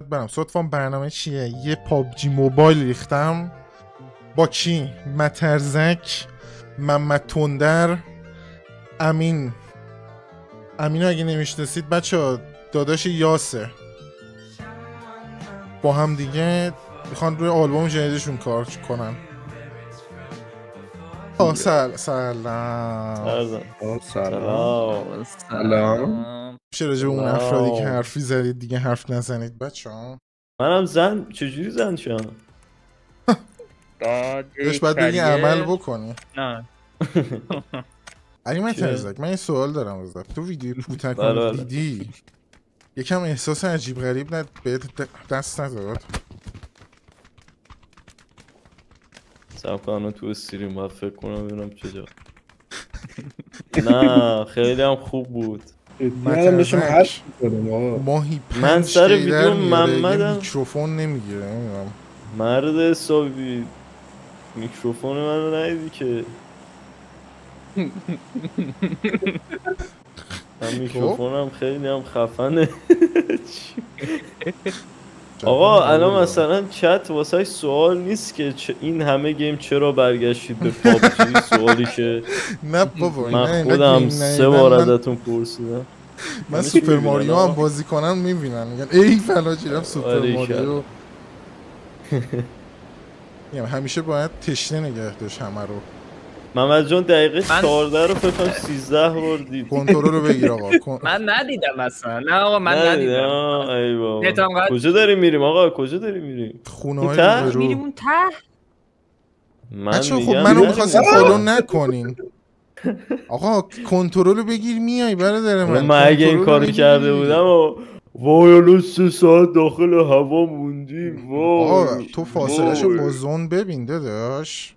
باید برم. صدفان برنامه چیه؟ یه پابجی موبایل ریختم با کی؟ مترزک، محمد تندر، امین اگه نمیشناسید بچه ها داداش یاسه، با هم دیگه میخوان روی آلبوم جدیدشون کار کنن. سلام. میشه راجع به اون افرادی که حرفی زدید دیگه حرف نزنید بچه ها؟ منم زن چجوری زن شدم؟ داشت باید بگی عمل بکنی. نه علی مترزک من یه سوال دارم ازت. تو ویدیو پوتکان دیدی یکم احساس عجیب غریب بهت دست نداد؟ سبکانو تو استریم باید فکر کنم ببینم چجا. نه خیلی هم خوب بود. مترزک ماهی 5 سر ویدیو محمدم میکروفون نمیگیره. نمیدونم مرد حسابی میکروفون منو ندیدی که. من میکروفونم خیلی هم خفنه. آقا الان مثلا چت واسه سوال نیست که این همه گیم چرا برگشتید به پابجی؟ سوالی که نه بابا من خودم 3 بار ازتون پرسیدم. من سوپر ماریو هم بازی کنم میبینن میگن ای فلاجی رفت سوپر ماریو. همیشه باید تشنه نگه داشت همه رو. محمد جان دقیقه 14 رو فکر کنم 13 بار دید. کنترل رو بگیر آقا. من ندیدم اصلا. نه آقا من ندیدم. ای بابا کجا داریم میریم آقا؟ کجا داریم میریم؟ خونه های روبرو میریم اون ته. من خب منو می‌خواستین فالو نکنین. آقا کنترل رو بگیر میای برادر من اگه این کارو کرده بودم وای الان 3 ساعت داخل هوا موندیم. وای آقا تو فاصله شو با زون ببین داداش.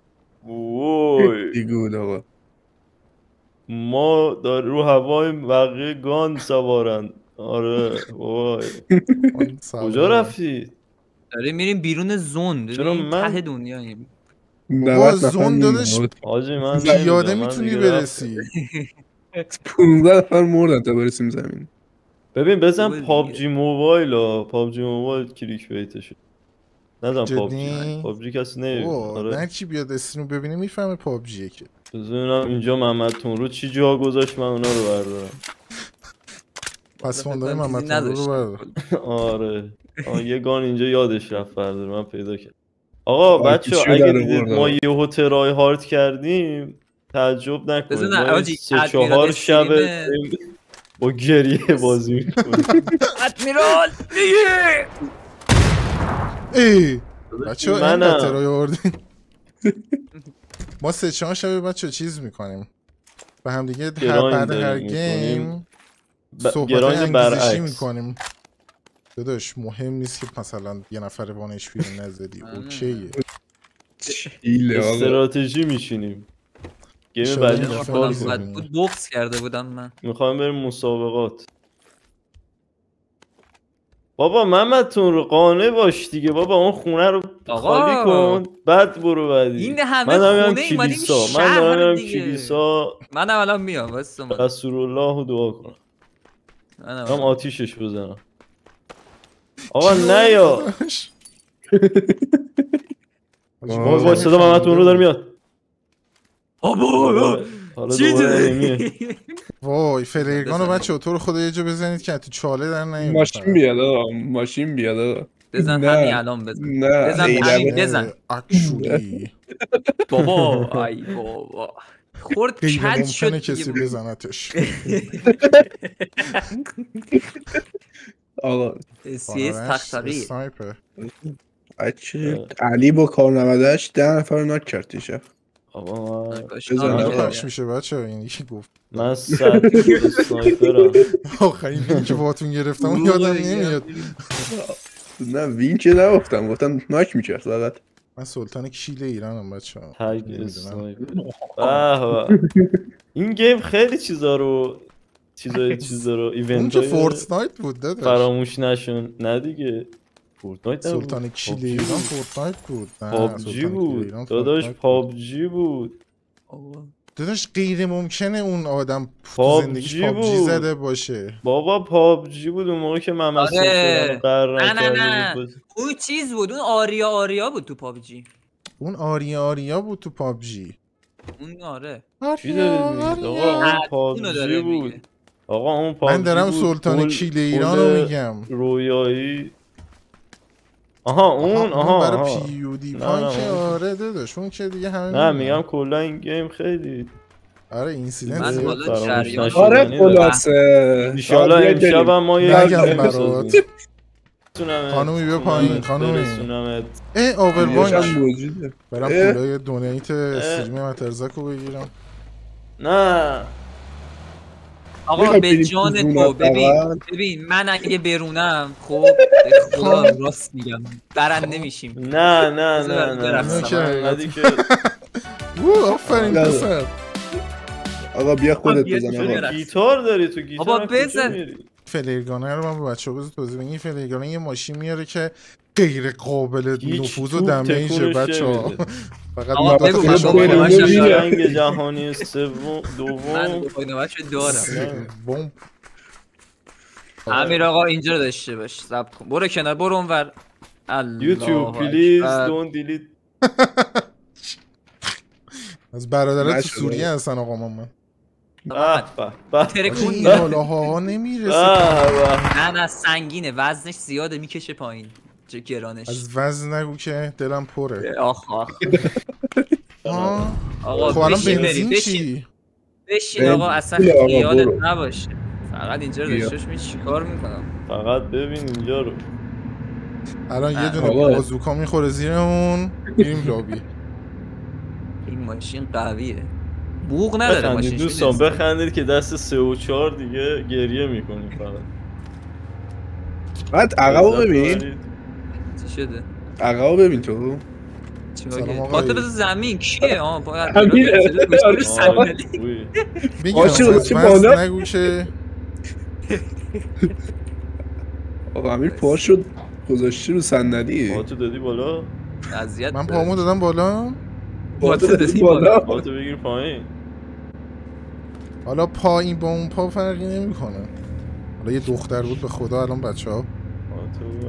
وای دیگود آقا ما رو هوای بقیه گان سوارن. آره وای کجا رفتی؟ داریم میریم بیرون زون. چرا من ته دنیاییم. با زون داداش حاجی من پیاده میتونی برسی. 15 نفر مردن تا برسیم زمین. ببین بزن پابجی موبایل ها. پابجی موبایل کلیک بیتشه. نزن پابجی کسی نمیبینه. آره نه چی بیاد استریم ببینه میفهمه پابجیه که. بزنم اینجا محمد تونرو چی جا گذاشت من اونا رو بردارم. پس فاندای محمد تونرو رو بردار. آره یه گان اینجا یادش رفت بردار. من پیدا کردم. آقا بچه اگه دیدید ما یهو ترای هارد کردیم تعجب نکنید. ما 3-4 شب با گریه بازی میکنیم. ادمیرال دیگه ای بچه ها اینقدر ترای آوردیم. ما 3-4 شب بچه چیز میکنیم و هم دیگه بعد هر گیم صحبت انگیزشی میکنیم. داداش مهم نیست که مثلا یه نفر وانش بیرون نزدی اوکیه. استراتژی میشینیم. گیم بعدی چیکار بود بوکس کرده بودم من. میخوایم بریم مسابقات. بابا محمد تون قانع باش دیگه بابا. اون خونه رو خالی کن بعد برو بعدی. این همه خونه ایمانیم شهر دیگه. کلیسا منم الان میام رسول الله رو دعا کنم. منم آتیشش بزنم. آقا نه یا وای صدا محمد تون رو داره میاد. آبا چی دیدی؟ وای فریگانو بچه تو رو خدا یه جا بزنید که تو چاله در نیاد. ماشین بیاد آقا ماشین بیاد آقا. بزن همین الان بزن. نه بزن اکشولی بابا ای بابا خورد کج شد کسی بزنتش. آقا سیس تختقی سنایپر علی با کار 98 10 نفر رو ناک کرد دیشب. آقا پخش میشه بچه این یکی گفت من 100 سنایپرم. آخرین وین که باتون گرفتم اون یادم نمیاد. نه وین که نگفتم گفتم ناک میکرد فقط. من سلطان کیل ایرانم بچه ها. تگ سنایپر. این گیم خیلی چیزا رو ایونت اون که فورتنایت بود داداش فراموش نشون. نه دیگه فورتنایت نبود. سلطان کیل ایران فورتنایت بود. پابجی بود داداش. پابجی بود. داداش غیر ممکنه اون آدم تو زندگیش پابجی زده باشه. بابا پابجی بود اون موقع که محمد صفیان قرار کرده بود. اون چیز بود، اون آریا بود تو پابجی. اون آریا بود تو پابجی. اون آره. چی داری میگی؟ آقا اون پابجی بود. آقا اون پابجی من دارم سلطان کیل ایران رو میگم. رویایی. اون برای پیودی پای که آره داداش اون که دیگه همه نه میگم کلا این گیم خیلی آره اینسیدنت من بالا جریان آره خلاصه ان شاء الله امشب هم ما نگم برات خانومی بیا پایین خانومی آوربانک برم پولای دونیت استریم مترزک رو بگیرم. نه آقا به جان تو ببین من اگه برونم خب خدا راست میگم برنده میشیم. نه آفرین پسر. آقا بیا خودت بزن. گیتار داری تو گیتار بابا بزن. فلیرگانه رو من به بچه‌ها بذار توضیح بدم. این فلیرگانه یه ماشین میاره که غیر قابل نفوذ و دمیج بچه‌ها. فقط ما دو تا جنگ جهانی دوم من پایین‌وش دارم. بمب امیر آقا اینجا رو داشته باش. صبر کن. برو کنار برو اونور. یوتیوب پلیز دونت دیلیت. از برادرت تو سوریه هستن آقا من. ترکون این بالاها نمیرسه. نه سنگینه وزنش زیاده میکشه پایین. چه گرانش. از وزن نگو که دلم پره. آخ آقا خب الان بنزین چی؟ بشین آقا اصلا خیالت نباشه. فقط اینجا رو داشتش می چیکار میکنم؟ فقط ببین اینجا رو. الان یه دونه بازوکا میخوره زیرمون میریم لابی. این ماشین قویه. بوق نداره ماشین. دوستان بخندید که دست 3 و 4 دیگه گریه میکنیم فقط. بعد عقب ببین. چی شده؟ عقب ببین تو. خاطر زمین کیه؟ باید بگم نگو که آقا امیر پا شد گذاشتی رو صندلی. پاتو دادی بالا؟ من پامو دادم بالا؟ پاتو دادی بالا؟ پاتو بگیر پایین. حالا پا این با اون پا فرقی نمیکنه. حالا یه دختر بود به خدا الان بچه‌ها.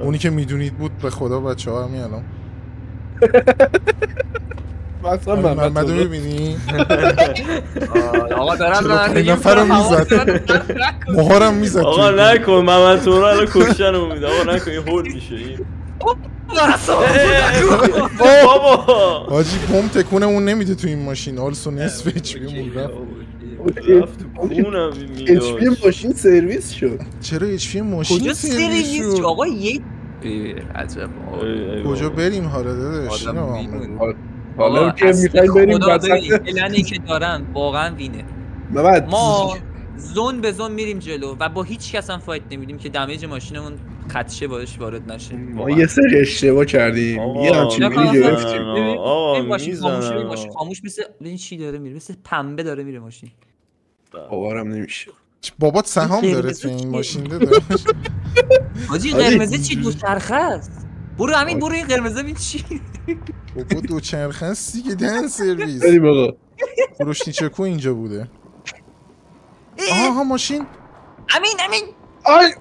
اونی که میدونید بود به خدا بچه‌ها همین الان. مثلا محمد رو میبینی؟ آقا دارم این نفر رو میزد مهارم میزد. آقا نکن محمد تو رو الان کشتن امید. آقا نکن این هول میشه این. بابا حاجی پم تکونمون نمیده تو این ماشین. آلسو نصف اچ پی مون رفت کونم اچ پی ماشین سرویس شد. چرا اچ پی ماشین سرویس شد؟ آقا یه عجب کجا بریم حالا داداش؟ حالا که میخوایم بریم پلنی که دارن واقعا وینه. ما زون به زون میریم جلو و با هیچ کس هم فایت نمیدیم که دمیج ماشینمون خدشه باش وارد نشه. ما یه سری اشتباه کردیم. یه همچین میلی گرفتیم. این ماشین خاموش مثل این چی داره میره؟ مثل پنبه داره میره ماشین. باورم نمیشه. بابات سهام داره تو این ماشین داداش. حاجی قرمزه چی دوچرخه است؟ برو همین برو این قرمزه ببین چی. بابا دوچرخه است دیگه دهن سرویس. بریم آقا. روشنی چکو اینجا بوده. آها ماشین. امین آی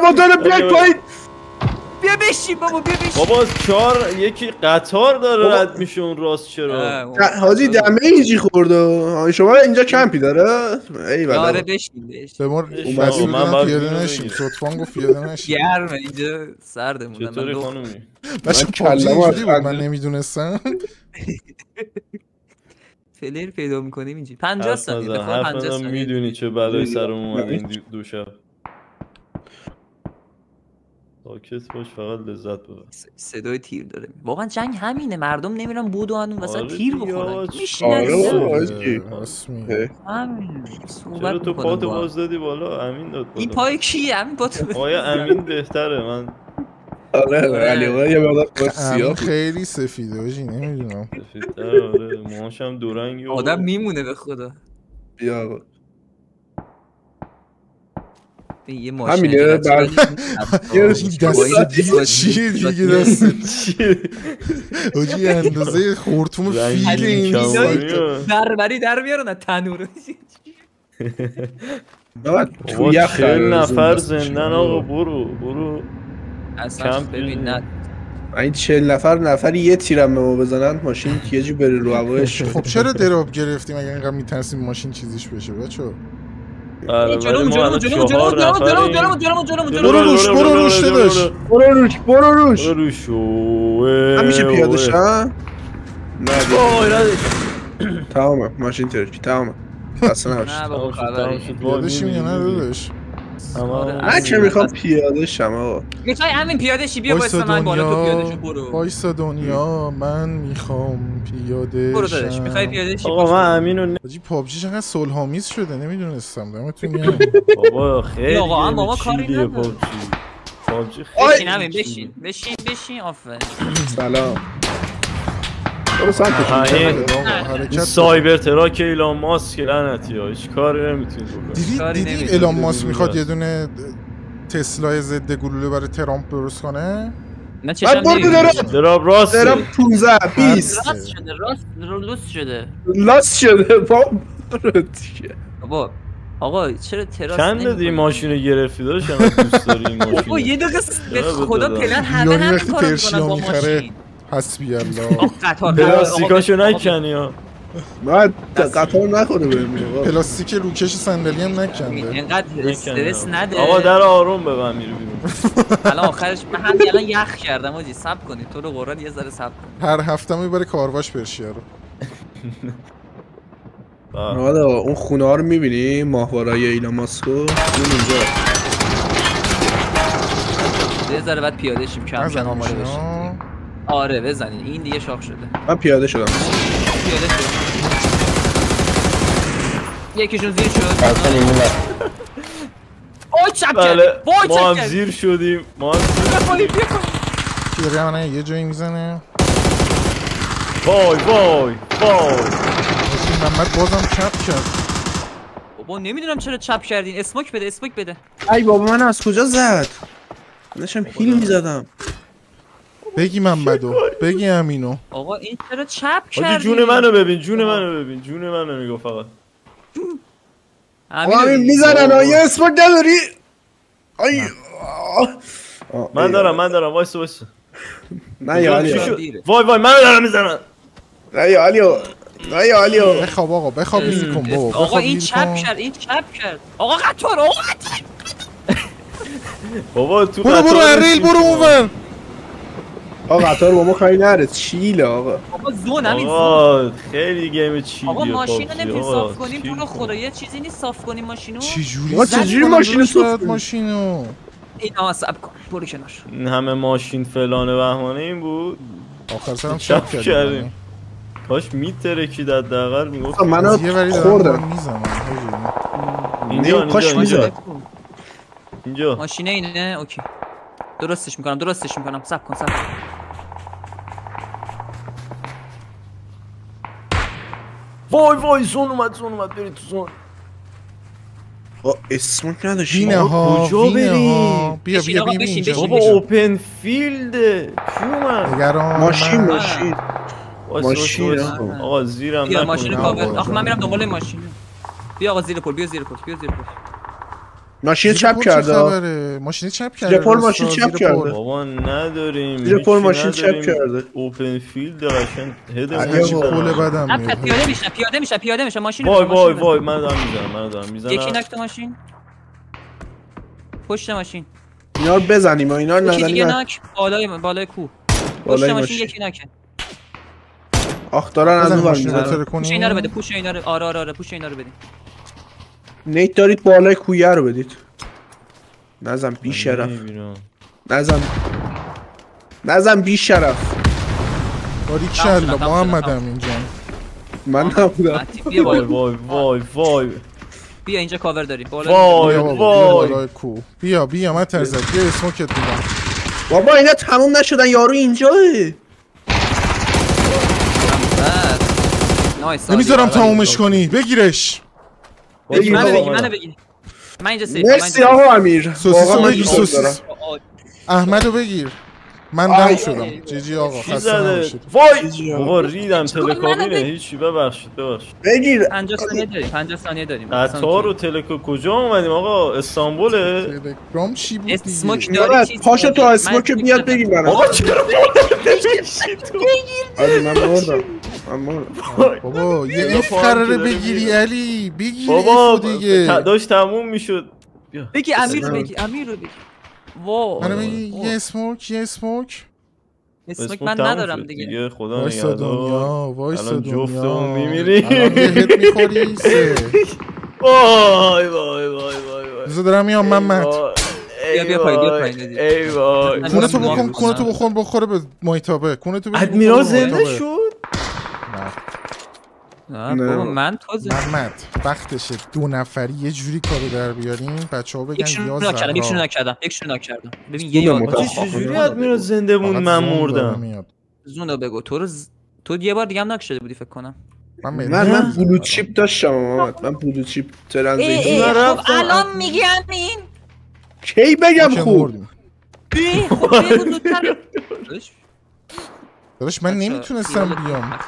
مداره بیای پایین. بیا بشین بابا بیا بشین. بابا 4 یکی قطار داره رد میشه اون راست چرا؟ حاجی دمیجی خورده. شما اینجا کمپی داره؟ ای بابا. آره بشین. من پیاده نشیم. صدفان گفت پیاده نشیم. گرمه اینجا سردمونه. چطوری خانومی؟ من کلمه بود من نمیدونستم. فلیر پیدا میکنیم اینجا 50 ثانیه بخوام 50 ثانیه میدونی چه بلای سرم اومد این دو شب. ساکت باش فقط لذت ببر. صدای تیر داره. واقعا جنگ همینه مردم نمیرن بودو هنون واسه تیر بخورن. همین چرا تو پاتو باز دادی بالا؟ امین داد بالا. این پای کیه؟ امین پاتو. آیا امین بهتره من. آره علی آقا یه مقدار سیاه خیلی سفیده آجی نمیدونم. سفیدتر آره موهاش هم دو رنگی. آدم میمونه به خدا. بیا آقا. یه ماشین همینه بعد یه دست چیه دیگه دست آجی اندازه خورتوم فیل این بربری در بیارن تنور تو یه 40 نفر زندن آقا برو اصلا ببین نه این 40 نفری یه تیرم به ما بزنن ماشین یه جو بره رو هوایش. خب چرا دراپ گرفتیم اگه اینقدر میترسیم ماشین چیزیش بشه بچه‌ها؟ جلو برو روش همیشه پیاده شن؟ نه تمامه ماشین ترکی تمامه اصلا نباشید پیاده شیم یا نه داداش؟ من که میخوام پیاده شم آقا میخوای همین پیاده شی بیا بایستا من بالا تو پیاده شو برو وایسا دنیا من میخوام پیاده برو داداش میخوای پیاده شی آقا من امینو حاجی پابجی چقدر صلح‌آمیز شده نمیدونستم دمتون گرم بابا خیلی آقا ما کاری نداریم پابجی بشین همین بشین آفرین سلام برو سمتش این سایبر تراک ایلان ماسک لعنتی ها هیچ کاری نمیتونید بکنید دیدی ایلان ماسک میخواد یه دونه تسلا ضد گلوله برای ترامپ درست کنه؟ نه چشم دراب راست دراب 15 20 لاس شده بابا آقا چرا تراس چند دادی ماشینو گرفتی داشت انقدر دوست داری این ماشین بابا یه دقیقه به خدا پلن همه همین کارو میکنن با ماشین حسبی الله پلاستیکاشو نکنی ها من قطار نخوره بریم پلاستیک روکش صندلی هم نکنده اینقدر استرس نده آقا در آروم ببن میره بیرون الان آخرش من همین الان یخ کردم آجی صبر کنید تو رو قرآن یه ذره صبر کن هر هفته میبره کارواش پرشیا رو حالا اون خونه ها رو میبینی ماهوارای ایلان ماسکو اون اینجا یه ذره بعد پیاده شیم کم آماده بشیم آره بزنین این دیگه شاخ شده من پیاده شدم پیاده شد یکیشون زیر شد وای چپ کرد ما هم زیر شدیم ما هم زیر پیاده یه جایی میزنه وای محمد بازم چپ کرد بابا نمیدونم چرا چپ کردین اسموک بده ای بابا من از کجا زد داشتم هیل میزدم بگی من بدو بگی امینو آقا این چرا چپ کردی جون منو ببین جون منو نگاه فقط امین میزنن یه اسموک نداری ای من دارم وایسا نه یا علی وای منو دارم میزنن نه یا علی بخواب آقا بخواب بیزی کن بابا آقا این چپ کرد آقا قطار بابا تو قطار برو اریل برو اونور آقا قطار با ما خیلی نره چیله آقا زون همین زون خیلی گیم چیلیه آقا ماشینو نمیتونی صاف کنیم تو رو خدا یه چیزی نیست صاف کنیم ماشینو چجوری ماشینو صاف ماشینو اینا صبر کن برو کنار این همه ماشین فلانه بهمانه این بود آخر سرم چپ کردیم کاش میترکید حداقل میگفت منو خوردم اینجا ماشینه اینه اوکی درستش میکنم صبر کن وای زون اومد برید تو زون اسموک نداشتی وینه ها کجا بریم بیا اینجا بابا اوپن فیلده چی اومد ماشین آقا زیرم نکن ماشین کاور آخه من میرم دنبال ماشین بیا آقا زیر پل بیا زیر پل ماشین چپ کرده ماشین چپ کرده بابا نداریم زیر پل ماشین چپ کرده اوپن فیلد قشنگ هد پول بدم پیاده میشه ماشین وای من دارم میزنم یکی نکته ماشین پشت ماشین اینا رو بزنیم اینا رو نزنیم بالای کوه پشت ماشین یکی نکه آخ دارن از اون میزنن پوش اینا رو بده پوش اینا رو آره پوش اینا رو بدین نیت دارید بالای کویه رو بدید نزن بی شرف نزن بی شرف باری کلا محمد امین جان من نبودم وای بیا اینجا کاور داریم وای بیا من ترزد بیا اسموکت میدم بابا اینا تموم نشدن یارو اینجاه نمیذارم تمومش کنی بگیرش منو بگی من اینجا سیف. مرسی آقا امیر. سوسیسو بگیر سوسیس. احمدو بگیر. من دم شدم. جی آقا خسته نباشید. وای بابا ریدم تلکابینه هیچی ببخشید. بگیر 50 ثانیه داریم. قطار و تلکو کجا اومدیم آقا؟ استانبوله؟ تلگرام چی بود اسموک دیگه؟ داری چیز پاشو تو اسموک بیاد بگیر برام. بابا چرا علی من مردم. بابا یه اف قراره بگیری علی بگیر بابا دیگه داشت تموم میشد. بگی امیر رو بگی. واو منو بگی یه اسموک اسموک من ندارم دیگه. خدا وایسا دنیا وایسا الان دنیا جفتمون میمیریم. الان بهت میخوری وای بذار دارم میام محمد بیا پایین ای وای کونه تو بخوره به مایتابه کونه تو ادمیرال زنده شد. نه بابا من تازه محمد وقتشه 2 نفری یه جوری کارو در بیاریم بچه‌ها بگن یا زهرا یکشون نکردم ببین یه یاد چجوری ادمیرال زنده بود من مردم. زونو بگو تو یه بار دیگه هم ناک شده بودی فکر کنم. من بلو چیپ داشتم من بلو چیپ ترانزیت الان میگی همین کی بگم خوب بگو زودتر داداش من نمیتونستم بیام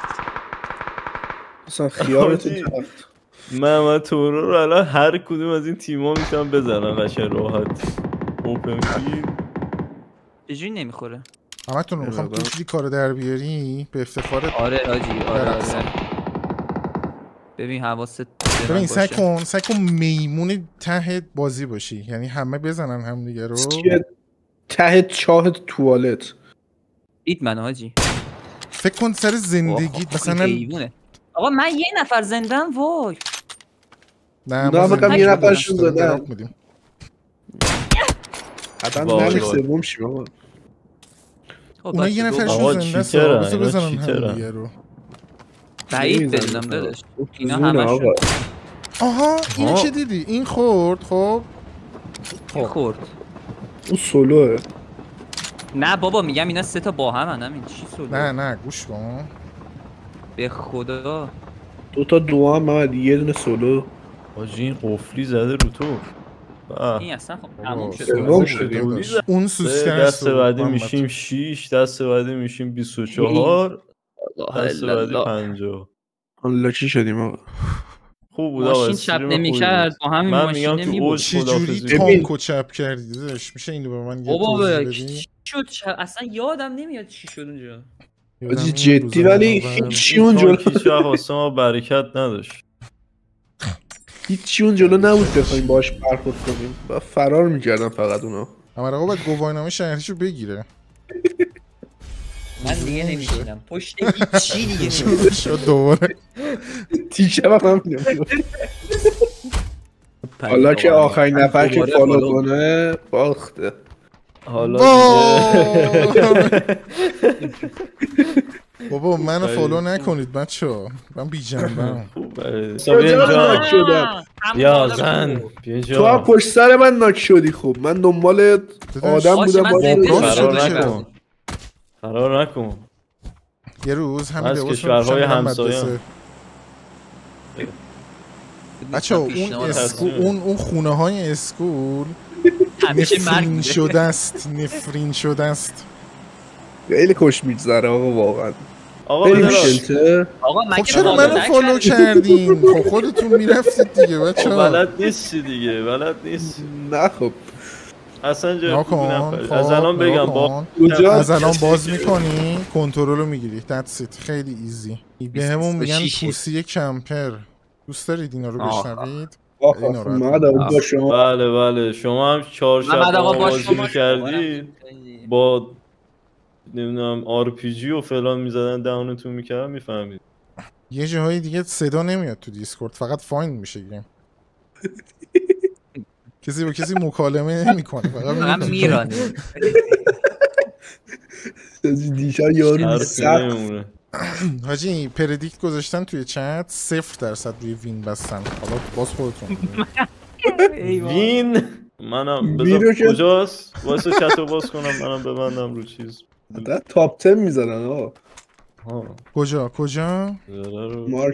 اصلا خیالتون تخت من تورو رو الان هر کدوم از این تیما میتونم بزنم قشنگ راحت اوپن فیلد. چجوری نمیخوره همتون رو میخوام تو چیزی کارو در بیاری به افتخار آره ببین حواست ببین سعی کن میمون ته بازی باشی یعنی همه بزنن هم دیگه رو ته چاه توالت دید من حاجی فکر کن سر زندگیت مثلا آقا من یه نفر زندم وای نه ما یه نفرشون زدن حتما نمیشه سوم شیم آقا اونا یه نفرشون زنده است بذار بزنن هم دیگه رو بعید بدونم داداش اینا همشون آها این چه دیدی این خورد خب خورد اون سولوه نه بابا میگم اینا 3 تا با هم همین چی سولو نه گوش کن به خدا 2 تا دو هم بعد یه دونه سولو آجی این قفلی زده رو تو این اصلا خب تموم شده اون سوسکن دست بعدی میشیم 6 دست بعدی میشیم 24 دست بعدی 50 حالا چی شدیم آقا خوب بود ماشین چپ نمی‌کرد با همین ماشین نمی‌بود چه جوری تانکو چپ کردی داداش میشه اینو به من یه توضیح بدی شد اصلا یادم نمیاد چی شد اونجا آجی جدی ولی هیچی اونجا هیچ وقت واسه ما برکت نداشت هیچی اون جلو نبود بخوایم باش برخورد کنیم با فرار میکردم فقط اونا اما آقا باید گواهینامه شهریشو بگیره من دیگه نمیشینم پشت هیچی دیگه نمیشینم دوباره تیشه هم نمیشینم حالا که آخرین نفر که فالو کنه باخته حالا بابا منو فالو نکنید بچه‌ها من بی جنبم یا زن تو هم پشت سر من ناک شدی خوب من دنبال آدم بودم فرار نکن یه روز همین از کشورهای همسایه بچه اون خونه های اسکول نفرین شده است خیلی خوش میگذره آقا واقعا آقا خب چرا منو فالو کردین خب خودتون میرفتید دیگه بچه بلد نیستی دیگه نه خب اصلا جا از الان بگم از الان باز میکنی کنترل رو میگیری that's it خیلی ایزی به همون میگن پوسی کمپر دوست دارید اینا رو بشنوید بله شما هم 4 شب بازی کردید با نمیدونم RPG و فلان میزدن دهانتون میکردن میفهمید یه جاهای دیگه صدا نمیاد تو دیسکورد فقط فایند میشه گیم کسی با کسی مکالمه نمیکنه فقط میرانه دیشب یارو حاجی پردیکت گذاشتن توی چت 0% روی وین بستن حالا باز خودتون وین منم بذار کجاست واسه چتو باز کنم منم ببندم رو چیز تاپ 10 میزنن آقا کجا؟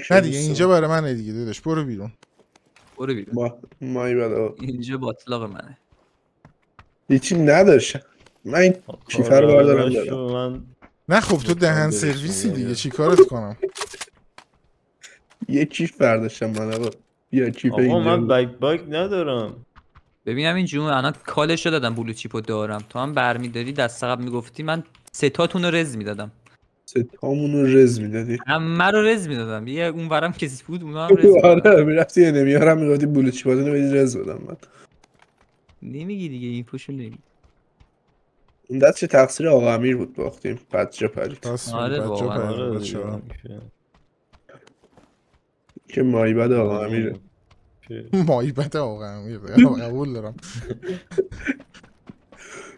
نه دیگه اینجا برای منه دیگه داداش برو بیرون برو بیرون. مای بده اینجا باطلاق منه. هیچی نداشتم. من این کیفر رو بردارم دارم. نه خب تو دهن سرویسی دیگه چی کارت کنم؟ یه کیف برداشتم من آقا. بیا کیف اینجا. آقا من بک ندارم. ببینم این جون الان کالشو دادم بلو چیپو دارم. تو هم برمیداری دست قبل میگفتی من 3 تاتون رو رز میدادم. 3 تامون رو رز میدادی؟ همه رو رز میدادم. یه اونورم کسی بود اونا هم رز میدادم. آره میرفتی یه نمیارم میگفتی بلو چیپاتونو بدی رز بدم من. نمیگی دیگه این پوشو نمیگی. اون دست چه تقصیر آقا امیر بود باختیم بچه پرید. آره واقعا که مایبد آقا امیره. مایبد آقا امیره قبول دارم.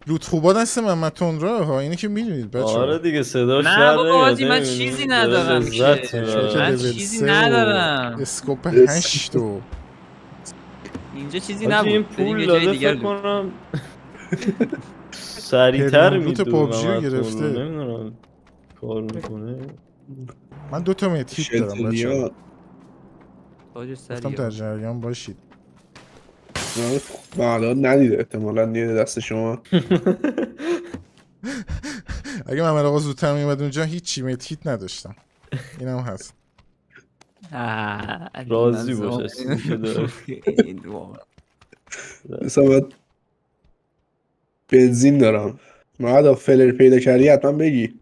لطفوبا دست محمد تندرو ها اینه که میدونید بچه. آره دیگه صداش نه بابا حاجی من چیزی ندارم که. من چیزی ندارم. اسکوپ 8 اینجا چیزی نبود. این پول داده فکر کنم سریعتر میدونم. پابجی رو گرفته. نمیدونم کار میکنه. من 2 تا متیت دارم بچه. گفتم در جریان باشید. الان ندیده احتمالا نیده دست شما. اگه محمد آقا زودتر میومد اونجا هیچی متیت نداشتم. اینم هست. راضی باشه مثلا بنزین دارم. محمد فلر پیدا کردی حتما بگی.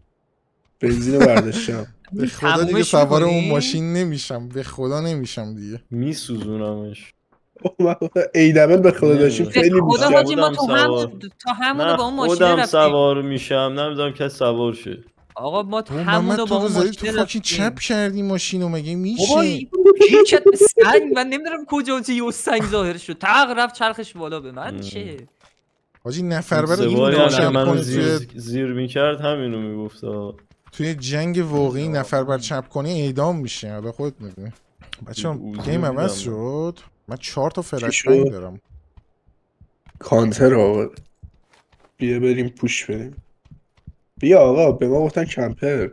بنزین رو برداشتم. به خدا دیگه سوار اون ماشین نمیشم. به خدا نمیشم دیگه. میسوزونمش. ایدبل به خدا داشتیم خیلی بیشتر. خدا حاجی ما تا همونو با اون ماشین رفتیم. خودم سوار میشم نمیذارم کسی سوار شه. آقا ما تو همونو با اون ماشین تو فاکین چپ کردی ماشینو مگه میشه؟ بابا هیچت سنگ من نمیدونم کجا یه سنگ ظاهر شد. تق رفت چرخش بالا به من چه؟ حاجی نفر برای این چپ کنی زیر میکرد همینو میگفت. توی جنگ واقعی نفر بر چپ کنی اعدام میشه. حالا خودت میدونی. بچه‌ها گیم عوض شد. من 4 تا فلش بنگ دارم. کانتر آقا. بیا بریم پوش بریم. بیا آقا به ما گفتن کمپر.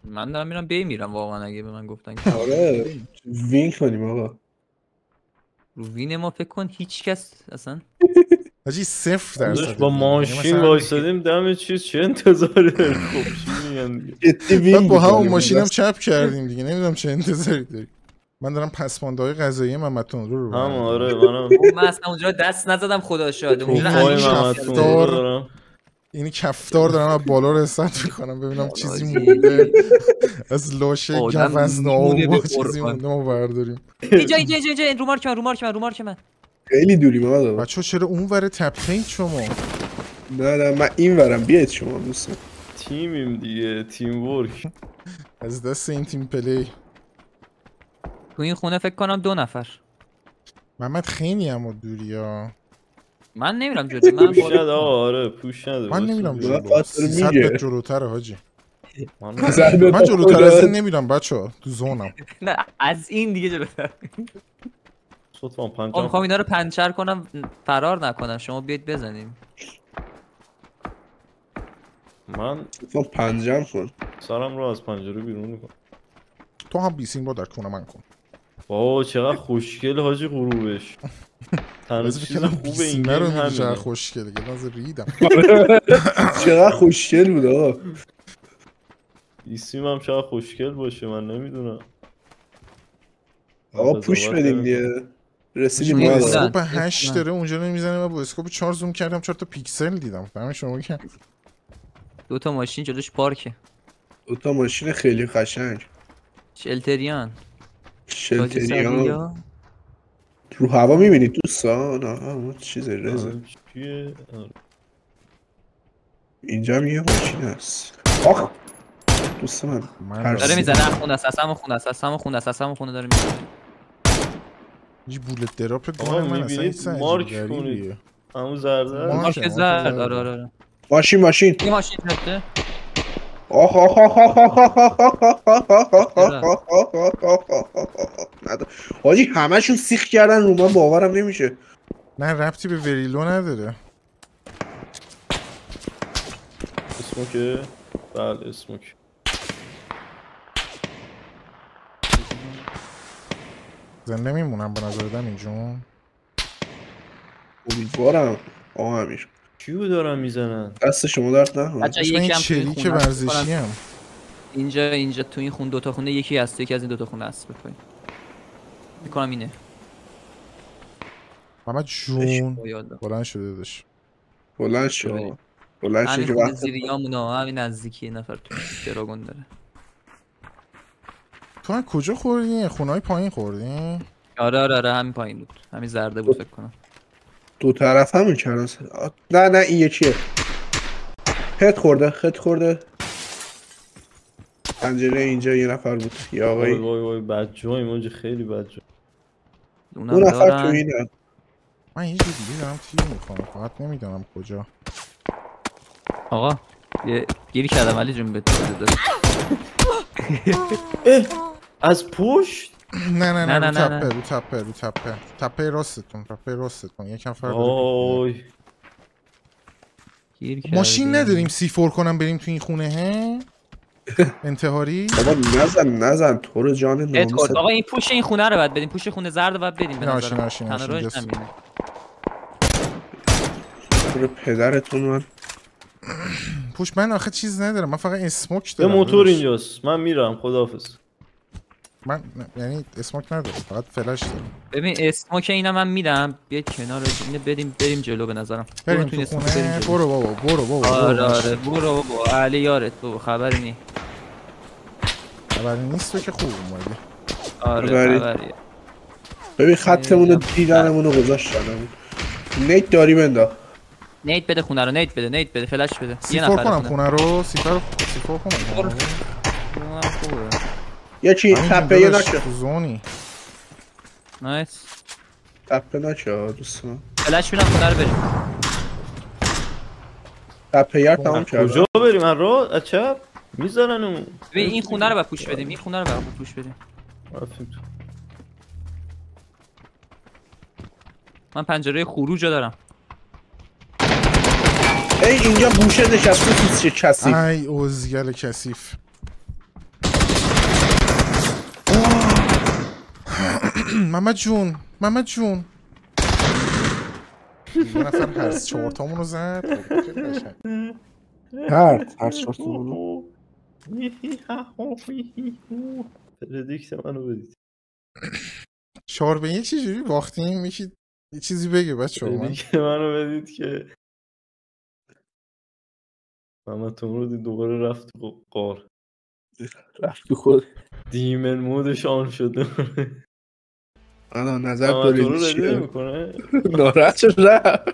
من دارم میرم میرم واقعا اگه به من گفتن آره وین کنیم آقا. رو وین ما فکر کن هیچ کس اصلا حاجی 0% با ماشین وایسادیم دم چیز چه انتظاری داری؟ خب چی میگن دیگه با همون ماشینم چپ کردیم دیگه نمیدونم چه انتظاری داری. من دارم پسماندهای غذایی محمد تندرو رو هم آره من اصلا اونجا دست نزدم خدا شاهد. اونجا اینی کفتار دارم از بالا رسد میکنم ببینم چیزی مونده از لاشه گوزن‌ها چیزی مونده ما برداریم. اینجا رو مارک من خیلی دوری ما دارم. بچه‌ها چرا اون ور تپید شما؟ نه من این ورم بیاید شما دوستان. تیمیم دیگه تیم ورک. از دست این تیم پلی. تو این خونه فکر کنم 2 نفر. محمد خیلی هم دوری ها. من نمیرم جلو. من پوش نده آره پوش نده. من نمیرم جلو. 300 متر جلوتره حاجی. من جلوتر از این نمیرم بچه‌ها تو زونم. نه از این دیگه جلوتر. صدفان پنجم. میخوام اینا رو پنچر کنم فرار نکنم. شما بیاید بزنیم. من صدفان پنجم کن. سرم رو از پنجره بیرون میکنم. تو هم بیسیم با در کنه من کن. واو چقدر خوشگل حاجی غروبش. تنها چیز خوبه این گیم همینه. چقدر خوشگله که من ریدم. چقدر خوشگل بود آقا. بیسیم هم چقدر خوشگل باشه من نمیدونم. آقا پوش بدیم دیگه. رسیدیم ما اسکوپ 8 داره اونجا نمیزنه. من با اسکوپ 4 زوم کردم 4 تا پیکسل دیدم. فهمی شما که 2 تا ماشین جلوش پارکه. 2 تا ماشین خیلی قشنگ. شلتریان رو هوا میبینید دوستان؟ آها چیز رزه. اینجا هم یه ماشین هست. آخ دوست من داره میزنه. خونه است همون خونه داره میزنه. یه بولت دراپ گان من اصلا مارک کنید همون زرده مارک زرد. آره ماشین این ماشین رفته. آخ حاجی همشون سیخ کردن رو من باورم نمیشه. نه ربطی به وریلو نداره. اسموکه؟ بله اسموک. زنده میمونم به نظر اینجون. امیدوارم. آقا امیر کیو دارن میزنن؟ دست شما درد نکنه. بچا یکی هم شریک ورزشی هم اینجا تو این خونه دوتا خونه یکی هست، یکی از این دوتا خونه هست. بکنیم میکنم اینه. محمد جون بلند شده داشت. بلند شد که وقت زیریامونو همین نزدیکی نفر تو دراگون داره. تو من کجا خوردی؟ خونه‌های پایین خوردی؟ آره همین پایین بود، همین زرده بود فکر کنم. دو طرف هم میکردن. نه این یکیه. خط خورده. پنجره اینجا یه نفر بود یه آقایی. وای بدجایی ماجی، خیلی بدجا. دو نفر تو اینه. من یه جور دیگه دارم تیر میکنم فقط نمیدونم کجا. آقا یه گیری کردم علی جون بده. از پشت؟ نه رو تپه راستتون یکم فرق داره. ماشین نداریم C4 کنم بریم تو این خونه ها انتحاری. بابا نزن تو رو جان ناموست. آقا این پوش این خونه رو بعد بدیم، پوش خونه زرد رو بعد بدیم. ناشین تو پدرتون. من پوش من آخه چیز ندارم، من فقط اسموک دارم. یه موتور اینجاست، من میرم خداحافظ. من یعنی اسموک ندارم، فقط فلاش دارم. ببین اسموک اینا من میدم، بیا کنار اینو بریم جلو. به نظرم بریم تو خونه. برو بابا. آره برو بابا علی یارت بابا. خبری نیست تو که خوب اومدی. آره خبریه. ببین خطمون رو دیدنمون رو گذاشتن. نیت داری بندا. نیت بده خونه رو. نیت بده فلش بده. یه نفر کنم خونه رو. سیفر کنم. خوبه. یکی تپه یه نچه تو زونی. نایس. تپه نچه دوستان. فلش میدم خونه رو بریم. تپه یه تمام کرد. کجا بریم؟ من رو اچه میذارن اون. ببین این خونه رو با پوش بدیم. من پنجره خروج دارم. ای اینجا گوشه نشسته تو کثیف. ای اوزگل کثیف. محمد جون یه نفر هرس چهارتامون رو زد. هرس چهارتامون رو پردیکت منو بدید. 4-1 چجوری باختیم؟ یکی یه چیزی بگه بچه ها. پردیکت منو بدید که محمد تمرودی دوباره رفت قار. رفت خود دیمن مودش آن شده. آنا نظر دارید چیه؟ میکنه؟ ناراحت شد رفت.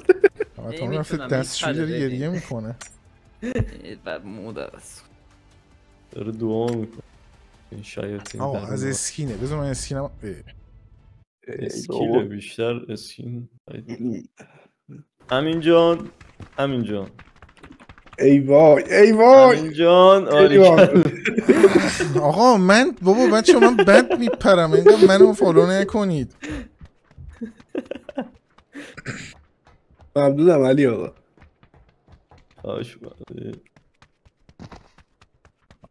محمد رفت دستشوی داره گریه میکنه. بر مود است. داره دعا میکنه. این شایطین. آقا از اسکینه. بذار من اسکینم. اسکینه بیشتر اسکین. امین جان. ای وای امین جان آقا بابا بچه من بد میپرم، اینقدر منو فالو نکنید. ممنونم علی آقا.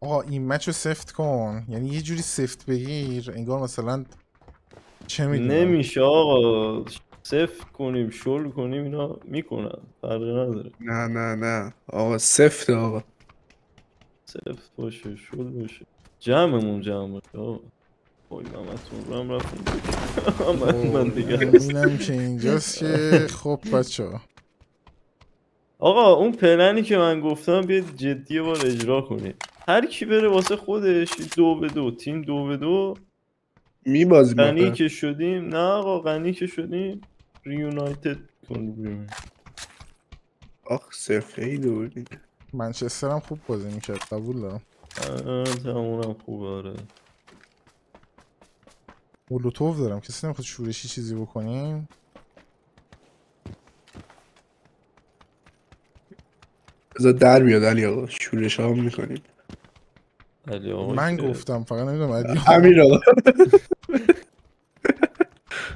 آقا این مچو سفت کن، یعنی یه جوری سفت بگیر انگار مثلا چه میدونم. نمیشه آقا سفت کنیم شل کنیم اینا میکنن، فرقی نداره. نه آقا سفت آقا. سفت باشه شل باشه جمعمون جمع باشه آقا. وای محمدتون رو هم رفتیم. من دیگه اینم که اینجاست که خب بچه ها آقا اون پلنی که من گفتم بیاید جدیه بار اجرا کنید. هر کی بره واسه خودش 2-2 تیم 2-2 میبازیم. غنی که شدیم. نه آقا غنی که شدیم ریونایتد کنیم. آخ خیلی دوردیم. منچستر هم خوب بازی میکرد قبول دارم. همونم خوبه. آره مولوتوف دارم، کسی نمیخواد شورشی چیزی بکنیم. بذار در بیاد علی آقا شورش هم میکنیم. علی آقا من گفتم فقط نمیدونم علی امیر آقا.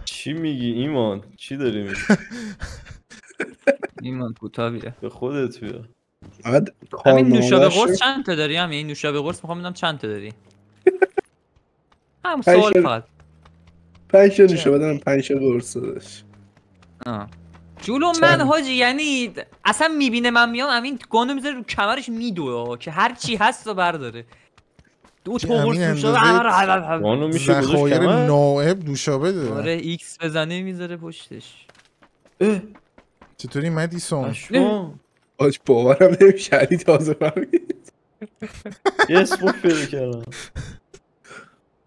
چی میگی ایمان؟ چی داری میگی؟ ایمان کوتاهیه. به خودت بیا. همین نوشابه قرص چند تا داری؟ همین نوشابه قرص میخوام بدم چند تا داری؟ هم سوال فقط. 5 نوشه بدن 5 قرص داشت. جلو من حاجی یعنی اصلا میبینه من میام امین گانو میذاره رو کمرش میدوه که هر چی هست رو برداره. دو تا قرص نوشابه گانو میشه گذاشت ذخایر کمر نائب نوشابه داره. آره ایکس بزنه میذاره پشتش. چطوری مدیسون؟ آج باورم نمیشه علی تازه فهمید. یه اسموک پیدا کردم.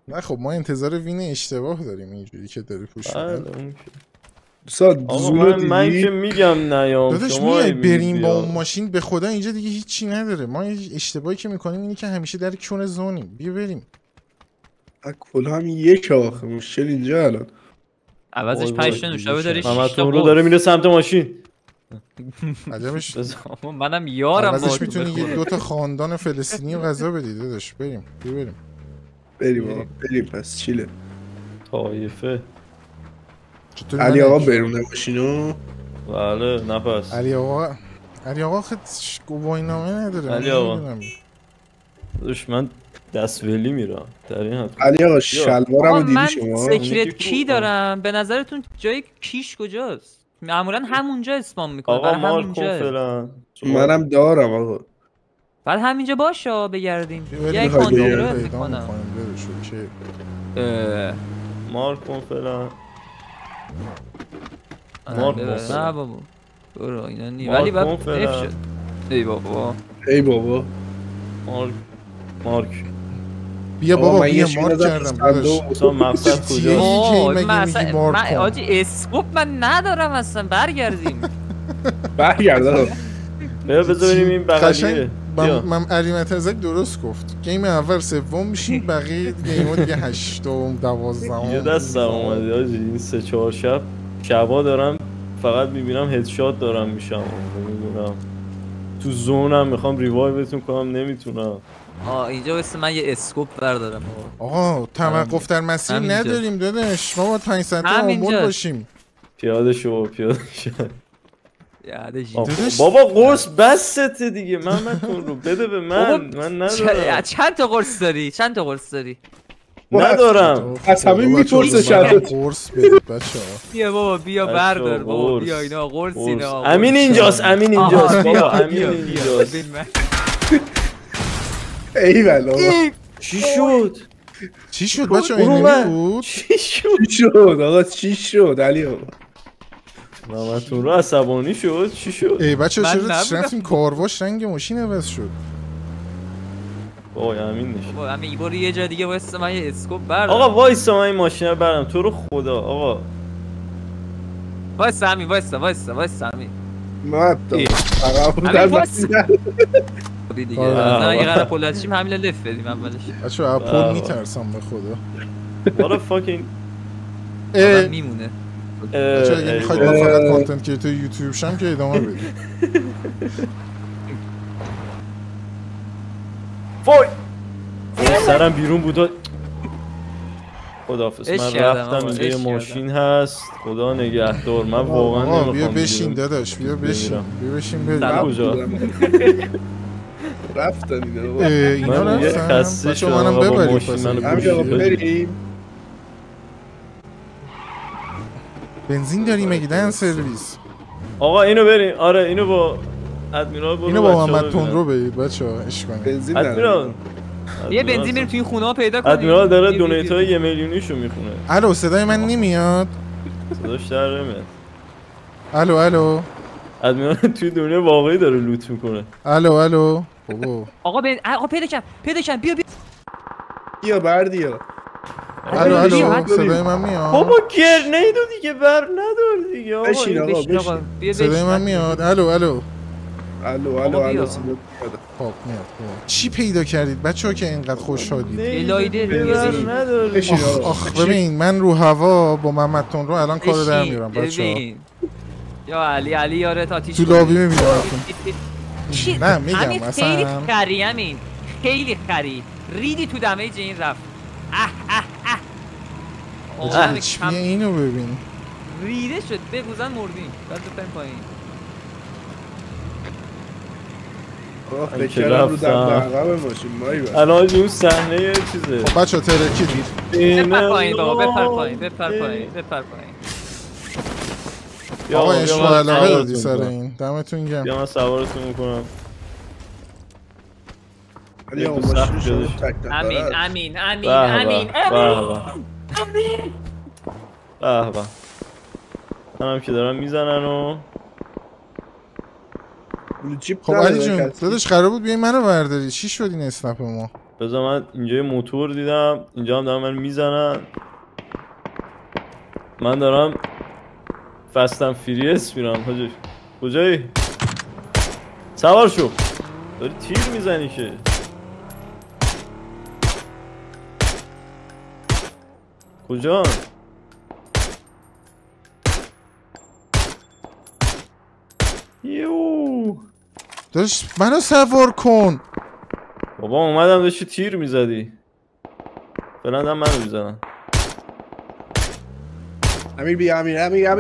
نه خب ما انتظار وین اشتباه داریم اینجوری که داری پوش می‌کنی. من که میگم نیام داداش میای بریم با اون ماشین به خدا اینجا دیگه هیچی نداره. ما اشتباهی که میکنیم اینه که همیشه در کون زونیم. بیا بریم. کلا هم یک آخه مشکل اینجا الان. عوضش 5 نوشابه داری 6 تا محمد رو داره میره سمت ماشین. عجبش منم یارم عوضش میتونی یه 2 تا خاندان فلسطینی رو غذا بدی داداش. بریم بریم پس چیله طایفه. علی آقا برونه ماشینو. بله نفس علی آقا خیلی گواهینامه نداره. علی آقا من دستولی میرم در این حد. علی آقا شلوارمو دیدی شما؟ من سکرت کی دارم به نظرتون جای کیش کجاست؟ معمولا همونجا اسپام میکنه. آقا مارکون فعلا منم دارم آقا. بعد همینجا باشه بگردیم. یه کانتر میکنم. مارکون فعلا نه بابا برو اینا نی ولی بعد اف شد. ای بابا مارک بیا بابا بیا مارک کردم داداش. مقصد کجاست؟ من آجی اسکوپ من ندارم اصلا. برگردیم برگردم بذار بریم این بغلیه. من علی متزک درست گفت. گیم اول سوم میشیم بقیه گیم‌ها دیگه 8 و 12 یه دست اومده آجی این 3-4 شبا دارم فقط میبینم هدشات دارم میشم. نمیدونم تو زونم میخوام ریوایوتون کنم نمیتونم. اینجا واسه من یه اسکوپ بردارم. آقا توقف در مسیر نداریم داداش. ما باید 5 ساعته آمبول باشیم. پیاده شو داداش بابا قرص بسته دیگه. محمدتون رو بده به من ندارم. چند تا قرص داری؟ ندارم. از همین میپرسه شرط قرص بدید بچه‌ها. بیا بابا بیا بردار بابا بیا اینا قرص اینا. امین اینجاست بابا امین اینجاست. ای والا چی شد بچه‌ها این بود؟ چی شد علی آقا؟ محمدتون رو عصبانی شد. چی شد؟ ای بچه‌ها چرا رفتیم کارواش رنگ ماشین عوض شد؟ وای امین نشه. بابا امین برو یه جا دیگه واسه من یه اسکوپ بردار. آقا وایسا من این ماشین رو برم. تو رو خدا آقا وایسا امین وایسا امین. ما دیگه مثلا یه قرار پولاتشیم همین لف بدیم اولش. بچه‌ها پول میترسم به خدا. what a fucking میمونه. بچه‌ها اگه میخواید من فقط کانتنت کریتور یوتیوب شم که ادامه بدید. وای سرم بیرون بود. خداحافظ. من رفتم اینجا یه ماشین هست. خدا نگهدار. من واقعا نمیخوام. بیا بشین داداش. بیا بشین بریم. کجا رفتن اینا اینا رفتن. بچه‌ها منم ببرید پس. بریم. بنزین داریم مگه دن سرویس. آقا اینو بریم. آره اینو با ادمیرال برو. اینو با محمد تندرو برید بچه‌ها عشق کنید. بنزین ادمیرال یه بنزین بریم تو این خونه‌ها پیدا کنیم. ادمیرال داره دونیت‌های 1 میلیونیشو میخونه. الو صدای من نمیاد. صداش در نمیاد. الو ادمیرال توی دنیا واقعی داره لوت میکنه. الو بابا آقا پیدا کن بیا بردیا. الو صدای من میاد. بابا گرنیدو دیگه بر ندار دیگه. آقا بشین آقا صدای من میاد. الو خب میاد. چی پیدا کردید بچه‌ها که اینقدر خوشحالید؟ لایدر آخ ببین من رو هوا با محمد تندرو الان کارو در میارم بچه‌ها. یا علی یاره تاتیش تو لابی میبینم. نه میگم مثلا خیلی خری ریدی تو دمیج این رفت. چیه اینو ببین. ریده شد بگوزن مردیم. بعد بپن پایین. فکرم رو دقدقه ماشین مایی باید الان اون صحنه یه چیزه. خب بچه ها ترکی دید بپر پایین بابا بپر پایین آقا عشق و علاقه دادی سر این دمتون گرم. بیا من سوارتون میکنم. ولی آقا ماشین شما تک نفره. امین به منم که دارم میزنن و خب علی جون داداش قرار بود بیایی منو برداری، چی شد این اسنپ ما؟ بذار من اینجا یه موتور دیدم، اینجا هم دارم من میزنن. من دارم فستم فریس میرم حاجی. کجایی؟ سوار شو. داری تیر میزنی که. کجا؟ یو داداش منو سوار کن. بابا اومدم داشتی تیر میزدی. فعلا دارم منو میزنم. امیر بیا امیر بیا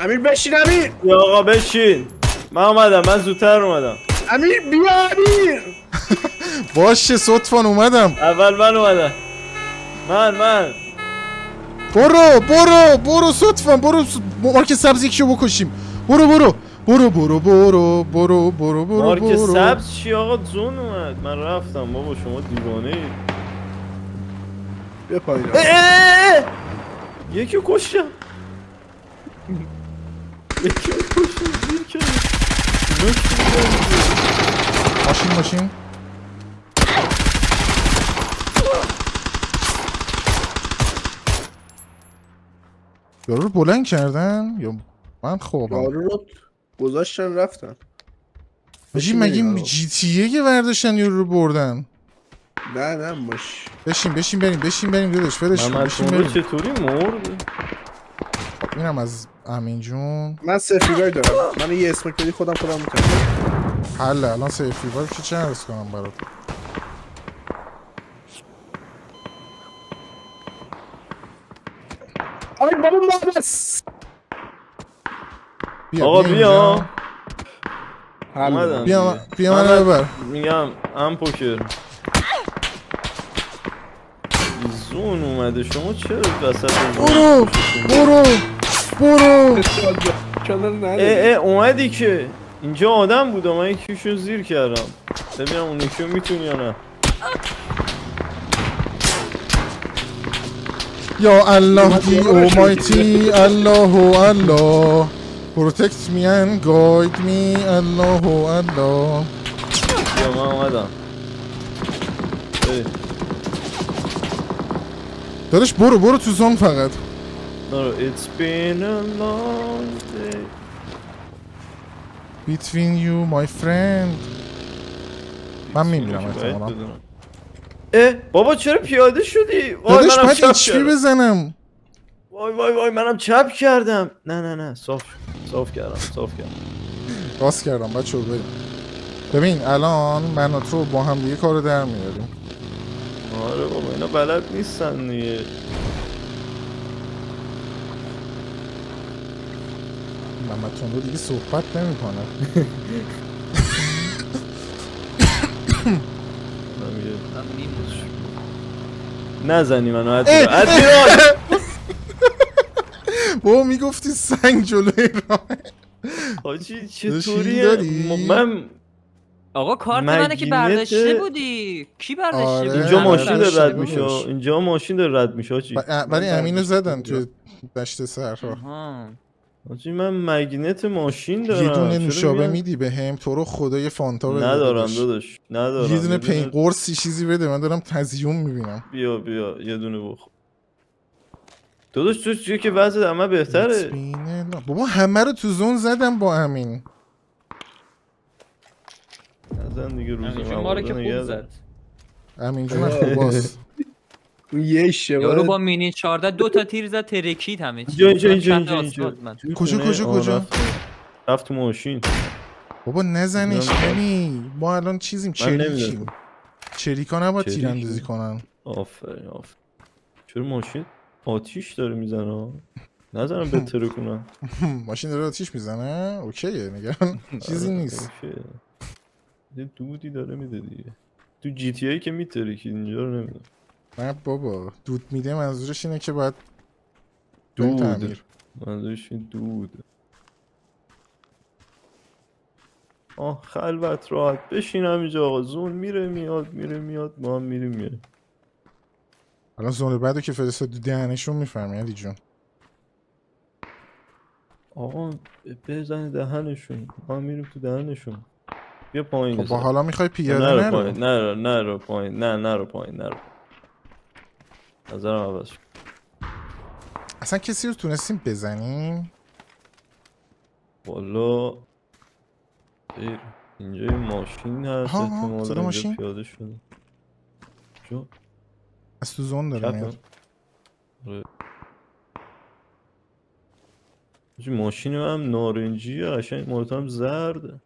امیر بشین امیر. یا آقا بشین. من اومدم، من زودتر اومدم. امیر بیا امیر. باشه صدفان اومدم. اول من اومدم. من برو صدفان برو مارک سبز یکشو بکشیم. برو مارک سبز چی آقا؟ زون اومد من رفتم. بابا شما دیوانه ای. بیا پایین یکی کشتم زیر کردم. ماشین یارو رو بلند کردن یا من خوابم؟ یارو رو گذاشتن رفتن. مگه جی تی ای که برداشتن یارو رو بردن؟ نه باش بشین بریم داداش بشین بریم. چطوری مرد؟ اینم از امین جون. من سفیرای دارم. من یه اسم کلی خودم میتونم. حله الان سفیرای که چه عرض کنم برات. آی بابا مابس. آقا بیا. بیا منو ببر. میگم ام پوکر زون اومده. شما چرا وسط برو اومدی که اینجا آدم بود. من یکیشو زیر کردم ببینم اون یکیو میتونی یا نه. یا الله دی اومایتی الله protect me and guide me الله بیا من اومدم. داداش برو تو زون فقط. It's been a long day between you my friend. من میمیرم احتمالا. بابا چرا پیاده شدی؟ داداش من HP بزنم. وای منم چپ کردم. نه صاف کردم. راست کردم بچه ها. ببین الان من و تو با هم دیگه کارو در میاریم. آره بابا اینا بلد نیستن دیگه. محمد تندو دیگه صحبت نمیکنه. نزنی منو ادیران. بابا میگفتی سنگ جلوی راه. حاجی چطوریه؟ من آقا کارت منه که برداشته بودی. کی برداشته بود؟ اینجا ماشین داره رد میشه. اینجا ماشین داره رد میشه حاجی. ولی امینو زدن توی دشت سرها. حاجی من مگنت ماشین دارم. یه دونه نوشابه میدی بهم؟ تو رو خدا یه فانتا بده. ندارم داداش ندارم. یه دونه پین قرصی چیزی بده. من دارم تزیون میبینم. بیا یه دونه بخور داداش. تو چیه که وضع همه بهتره. بابا همه رو تو زون زدم با امین. نزن دیگه روز ما رو که خوب زد. امین جون خوباست. یه اشتباه یارو با مینی 14 2 تا تیر زد ترکید همه چی. اینجا کجا رفت تو ماشین. بابا نزنش نمی. ما الان چیزیم چریکیم. چریکا نباید تیراندازی کنن. آفرین چرا ماشین آتیش داره میزنه؟ نزنم بتره کنم. ماشین داره آتیش میزنه؟ اوکیه نگران چیزی نیست. یه دودی داره میده دیگه. تو جی تی ای که میتره که اینجا رو نمیده. نه بابا دود میده منظورش اینه که باید دود منظورش این دود. خلوت راحت بشینم اینجا آقا. زون میره میاد ما هم میریم میره. الان زون بعدو که فرستاد دو دهنشون میفهمی علی جون. آقا بزنی دهنشون ما هم میریم تو دهنشون. بیا پایین. خب حالا میخوای پیاده نرو پایین. نرو پایین. نظرم عوض شد. اصلا کسی رو تونستیم بزنیم؟ والا اینجا یه ماشین هست احتمالا اینجا پیاده شده. جو از تو زون داره میاد. ماشین هم نارنجیه قشنگ مالت هم زرده.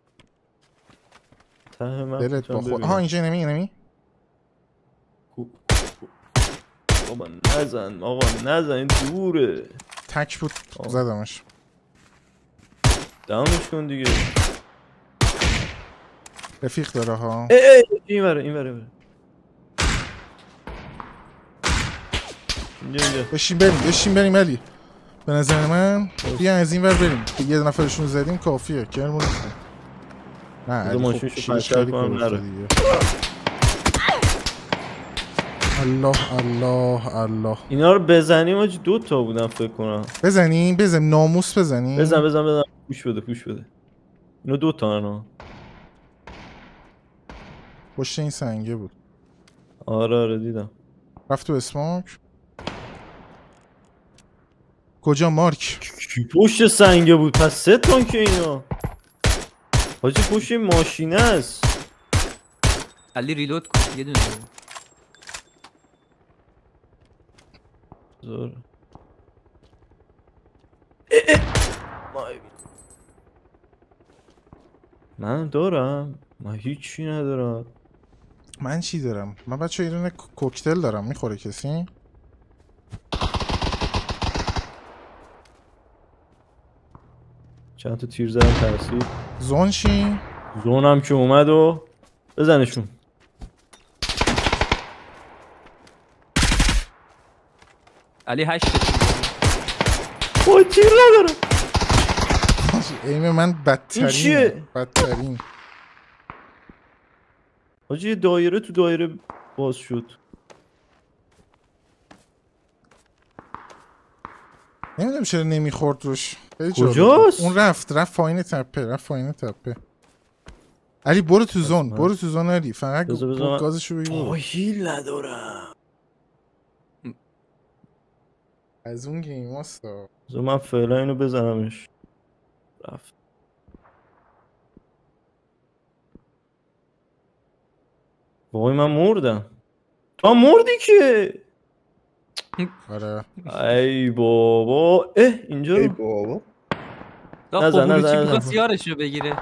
ته من دلت با خود. اینجا نمی بابا نزن این دوره. تک بود زدمش. دمش کن دیگه. رفیق داره ها. این بره بشین بریم علی. به نظر من بیا از این ور بریم. یه نفرشون زدیم کافیه. کرمون نه علی خب شیش خیلی کنم دیگه. الله اینا رو بزنیم آجی 2 تا بودن فکر کنم. بزنیم ناموس بزنیم. بزن پوش بده. اینو 2 تا انا. پشت این سنگه بود. آره دیدم. رفت تو اسموک. کجا مارک؟ پشت سنگه بود پس 3 تا که اینا. حاجی پشت این ماشینه است. علی ریلود کن یه دونه. زور من دارم. من هیچی ندارم. من چی دارم؟ من بچه یه دونه کوکتل دارم. میخوره کسی؟ چند تا تیر زدم ترسید. زون چی؟ زونم که اومد و بزنشون. علی 8 اوه تیر ندارم. ایم من بدترین. حاجی دایره تو دایره باز شد. نمیدونم چرا نمیخورد روش. کجاست؟ اون رفت پایین تپه. علی برو تو زون علی. فقط گازشو بگیر. هیل ندارم. از اون گیم هستا. من فعلا اینو بزنمش. رفت. وای من مردم. تو مردی که. آره. ای بابا. اینجا. ای بابا. نزن. میخواد سیارش رو بگیره.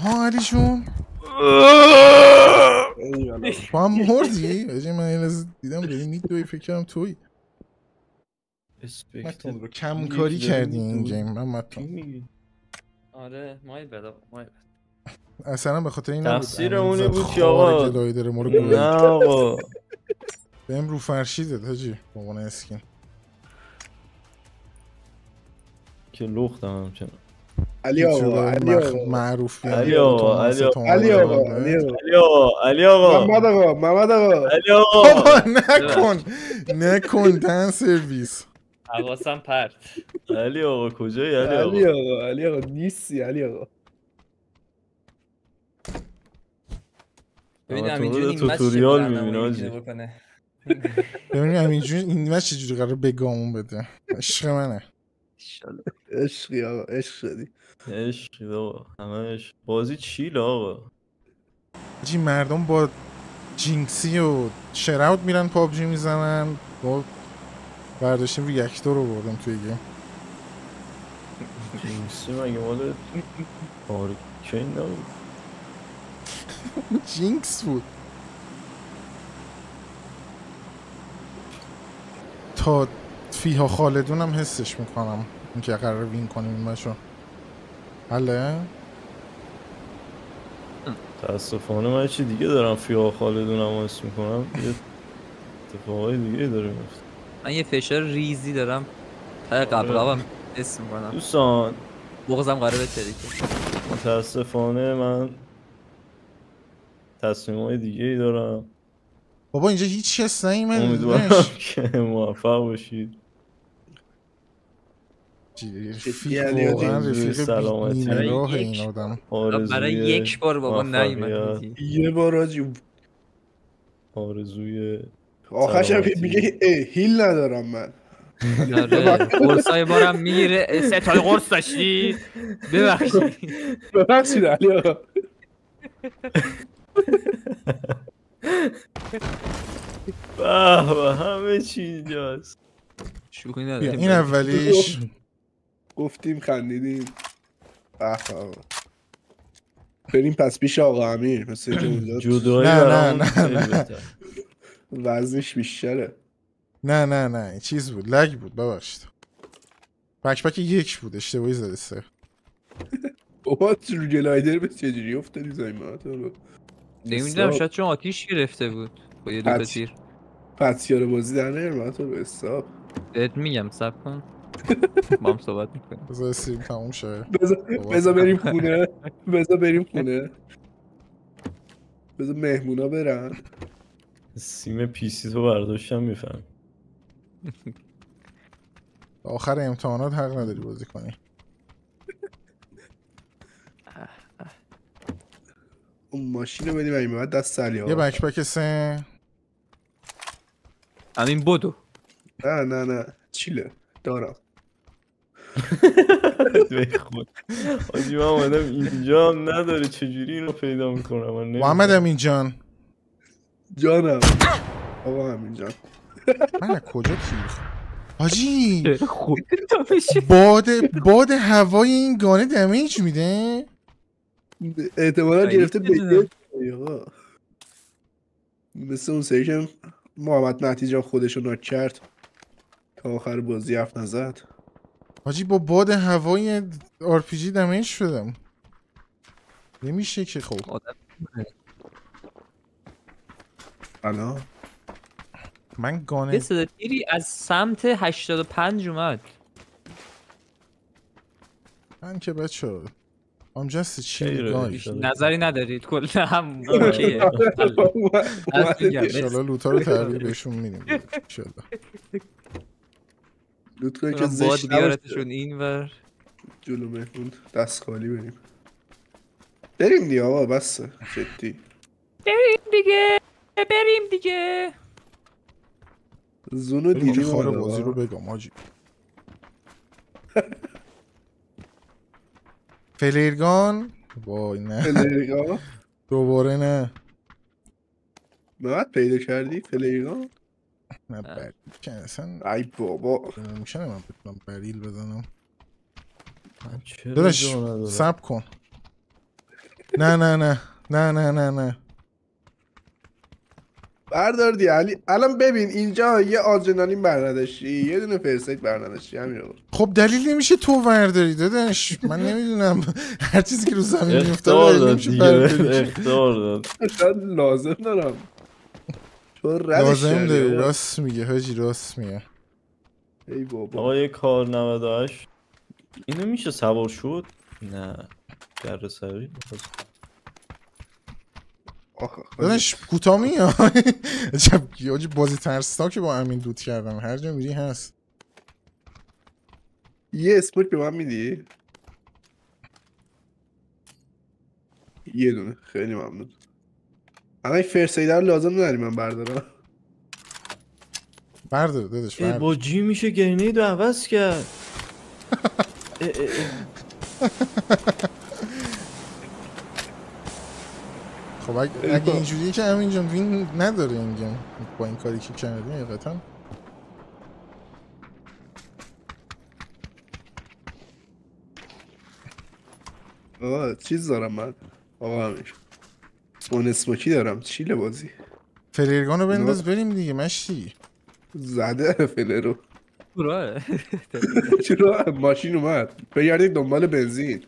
علی جون. تو هم مردی؟ اجه من این از دیدم داری میدوی فکر کردم توی. متون رو کم کاری کردی این گیم. من متون. آره مای بدا. اصلا به خاطر این تفسیر اونی بود که آقا نه آقا بهم رو فرشی داد حاجی با اون اسکین که لختم همچنان. علی آقا معروفی علی آقا محمد آقا نکن دن سرویس. حواسم پرت. علی آقا کجایی علی آقا نیستی علی آقا. ببینم اینجوری توتوریال میبینه آجی. ببینیم همینجوری این مچ چجوری قراره بگامون بده. عشق منه. عشقی آقا عشق شدی. عشق آقا همش بازی چیل آقا. حاجی مردم با جینکسی و شراوت میرن پابجی میزنن. با برداشتیم ریاکتور رو بردم توی گیم. جینکسی مگه مال آرکین نبود؟ جینکس بود. تا فیها خالدونم حسش میکنم اینکه قرار وین کنیم این بچه حاله؟ تاسفانه من چی دیگه دارم فیها خالدونم حس میکنم یه اتفاقای دیگه داره میفته. من یه فشار ریزی دارم تا قبرابم حس میکنم دوستان بغضم قراره بتریکه. متاسفانه من تصمیمای دیگه ای دارم. بابا اینجا هیچ کس نیومده. امیدوارم که موفق باشید. واقعا رفیق بی‌نراه این آدم. برای یک بار بابا نیومد. یه بار آجی آرزوی آخرش هم میگه هیل ندارم من. قرصای بارم میگیره. 3 تا قرص داشتی؟ ببخشید علی آقا. به همه چی اینجاست. شوخی نداریم. این اولیش گفتیم خندیدیم. بریم پس پیش آقا امیر مثل جدایی نه وزنش بیشتره. نه چیز بود لگ بود ببخشید. بکپک 1 بود اشتباهی زده 3. بابا رو گلایدر به چجوری افتادی زایمات رو نمیدونم شاید چون آتیش گرفته بود با یه دو تیر. پتیار بازی در نمیاد تو به حساب بهت میگم صبر کن با هم صحبت میکنیم. بذار سیم تموم شه. بذار بریم خونه. بذار مهمونا برن. سیم پیسی تو برداشتم میفهم. آخر امتحانات حق نداری بازی کنی. اون ماشین رو بدیم این باید دست علی آقا. یه بکپک 3 همین بدو. نه چیله دارم. خود آجی من آمدم اینجا هم نداره چجوری اینو پیدا میکنم. محمد امین جانم آقا امین جان من کجا تیر حاجی باد هوای این گانه دمیج میده. احتمالا گرفته بگه آقا مثل اون سریشم محمد مهدی جان خودشو ناک کرد تا آخر بازی حرف نزد. حاجی با باد هوای RPG دمیج شدم. نمیشه که خب الان من گانه یه صدا تیری از سمت 85 اومد. من که بچه آمجستی چی نگاهی نظری ندارید کل هم اوکیه. انشالله لوتا رو تحویل بهشون میدیم انشالله. لوت کنی که زشت بیارتشون این ور جلو مهمون دست خالی بریم دیگه آقا بسه جدی بریم دیگه زونو دیدیم خار بازی رو بگم آجی. فلیرگان وای نه فلیرگان دوباره نه محمد پیدا کردی فلیرگان؟ نه بریل که اصلا ای بابا نمیشه من بتونم بریل بزنم. داداش داداش سب کن. نه بردار دی علی. الان ببین اینجا یه آدرنالین برنداشتی یه دونه فرسایت برنداشتی همین رو. خب دلیل نمیشه تو ورداری داداش. من نمیدونم هر چیزی که رو زمین میفته اختار داد. شاید لازم دارم لازم داری. راست میگه حاجی راست میگه. ای بابا آقا یه کار 98 اینو میشه سوار شد؟ نه گر سری داداش کوتاه میای. عجب بازی ترسناکی با امین دوت کردم. هر جا میری هست. یه اسموک به من میدی؟ یه دونه خیلی ممنون. اما این فرسایدر لازم نداری من بردارم. بردار داداش بردار. با جی میشه گرنید رو عوض کرد. خب اگه اینجوریه که همین جان وین نداره این گیم با این کاری که کردی حقیقتا. آقا چیز دارم من آقا همین اون اسموکی دارم چیله بازی. فلیرگان رو بنداز بریم دیگه مشتی. زده فلرو چرا ماشین اومد بگردید دنبال بنزین.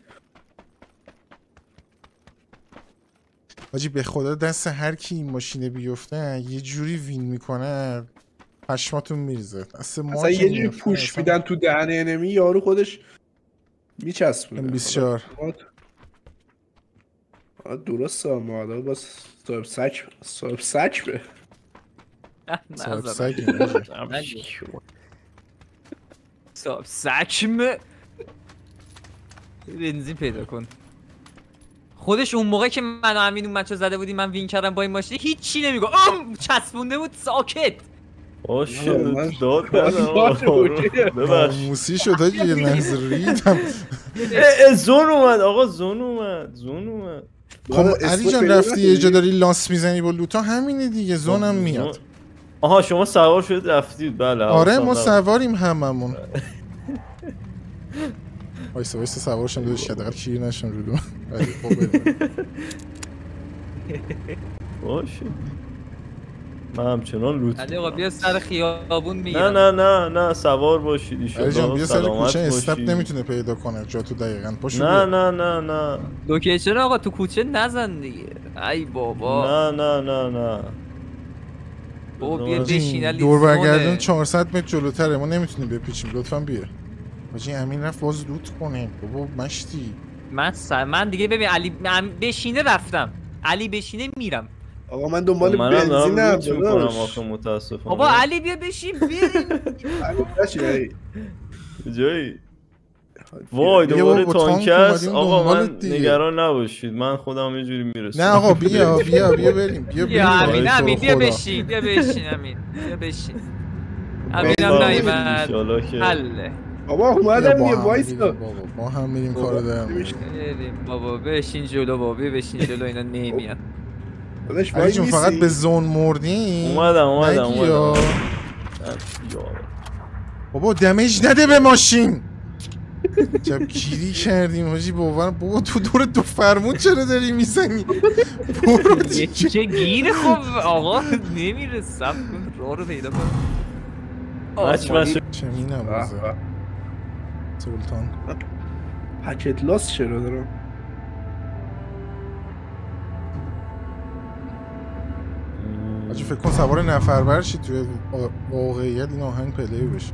حاجی به خدا دست هر کی این ماشینه بیفته یه جوری وین میکنه پشماتون میریزه. اصلا یه جوری پوش میدن تو دهن انمی یارو خودش میچسبونه. 24 درسته ما حالا باز صاحب سک به صاحب سکم بنزین پیدا کن. خودش اون موقع که من و امین اون مچو زده بودیم من وین کردم با این ماشین هیچی نمیگو چسبونده بود ساکت. باشه داد ببخش موسی شد حاجی یه لحظه ریدم. زون اومد آقا زون اومد. خب علی جان رفتی یه جا داری لاس میزنی با لوتا همینه دیگه زونم میاد. آها شما سوار شدید رفتید. بله آره ما سواریم هممون. وایسا سوارشم دادش که دقیقا کیر نشن رو دو. باشه من همچنان لوت علی آقا بیا سر خیابون میگیرم. نه سوار باشید ایشالا. علی جان بیا سر کوچه استپ نمیتونه پیدا کنه جا تو دقیقاً پاشو. نه لوکیشن آقا تو کوچه نزن دیگه. ای بابا نه بابا بیا بشین علی. دور برگردون 400 متر جلوتره ما نمیتونیم بپیچیم لطفاً بیا. حاجی امین رفت باز لوت کنه بابا مشتی. من دیگه ببین علی بشینه رفتم. علی بشینه میرم. آقا من دنبال بنزینم داداش. متاسفم. بابا علی بیا بشین بریم. علی جایی. وای دوباره تانک است. آقا من نگران نباشید من خودم یه جوری میرسم. نه آقا بیا بریم. بیا امین بیا بشین امین بیا بشین. امینم نیومد. حله. بابا اومدم یه وایسا. ما هم میریم کارو دارم. بابا بشین جلو بابا بشین جلو اینا نمیان. علی جون فقط به زون مردیم. اومدم. بابا دمیج نده به ماشین. جب گیری کردیم حاجی بابا تو دور دو فرمون چرا داری میزنی؟ برو چه گیر خوب آقا نمیره سب کن راه رو پیدا کن. چه می نوازه سلطان پکت لاس چرا دارم؟ حاجی فکر کن سوار نفربر شی توی واقعیت این آهنگ پلی بشه.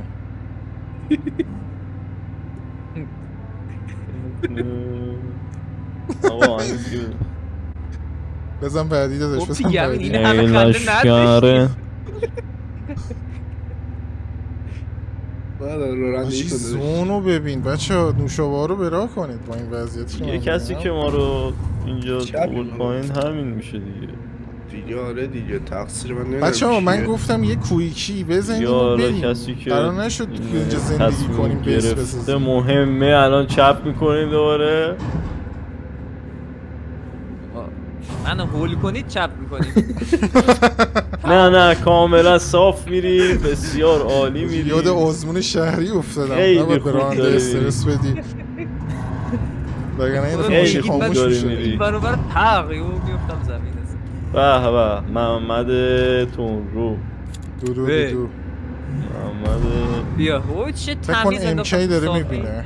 آقا بزن بعدی داداش بزن بعدی. این همه خنده نداشتی. حاجی زونو ببین بچه ها نوشابه رو براه کنید با این وضعیتی که یه کسی که ما رو اینجا بول پایین همین میشه دیگه. آره دیگه تقصیر من نمیدونم. بچه ها من گفتم یه کویکی بزنیم و بریم. قرار نشد اینجا زندگی کنیم بیس بسازیم. مهمه الان چپ میکنیم دوباره. من هول کنید چپ میکنیم. نه کاملا صاف میریم. بسیار عالی میریم. یاد آزمون شهری افتادم. نباید به راننده استرس بدی. وگرنه این ماشین خاموش میشه. این برابر تقیه و میفتم زمین. به محمد تونرو دو محمد بیا هو چه تمیز انداختم. فکر کن امکی داره میبینه.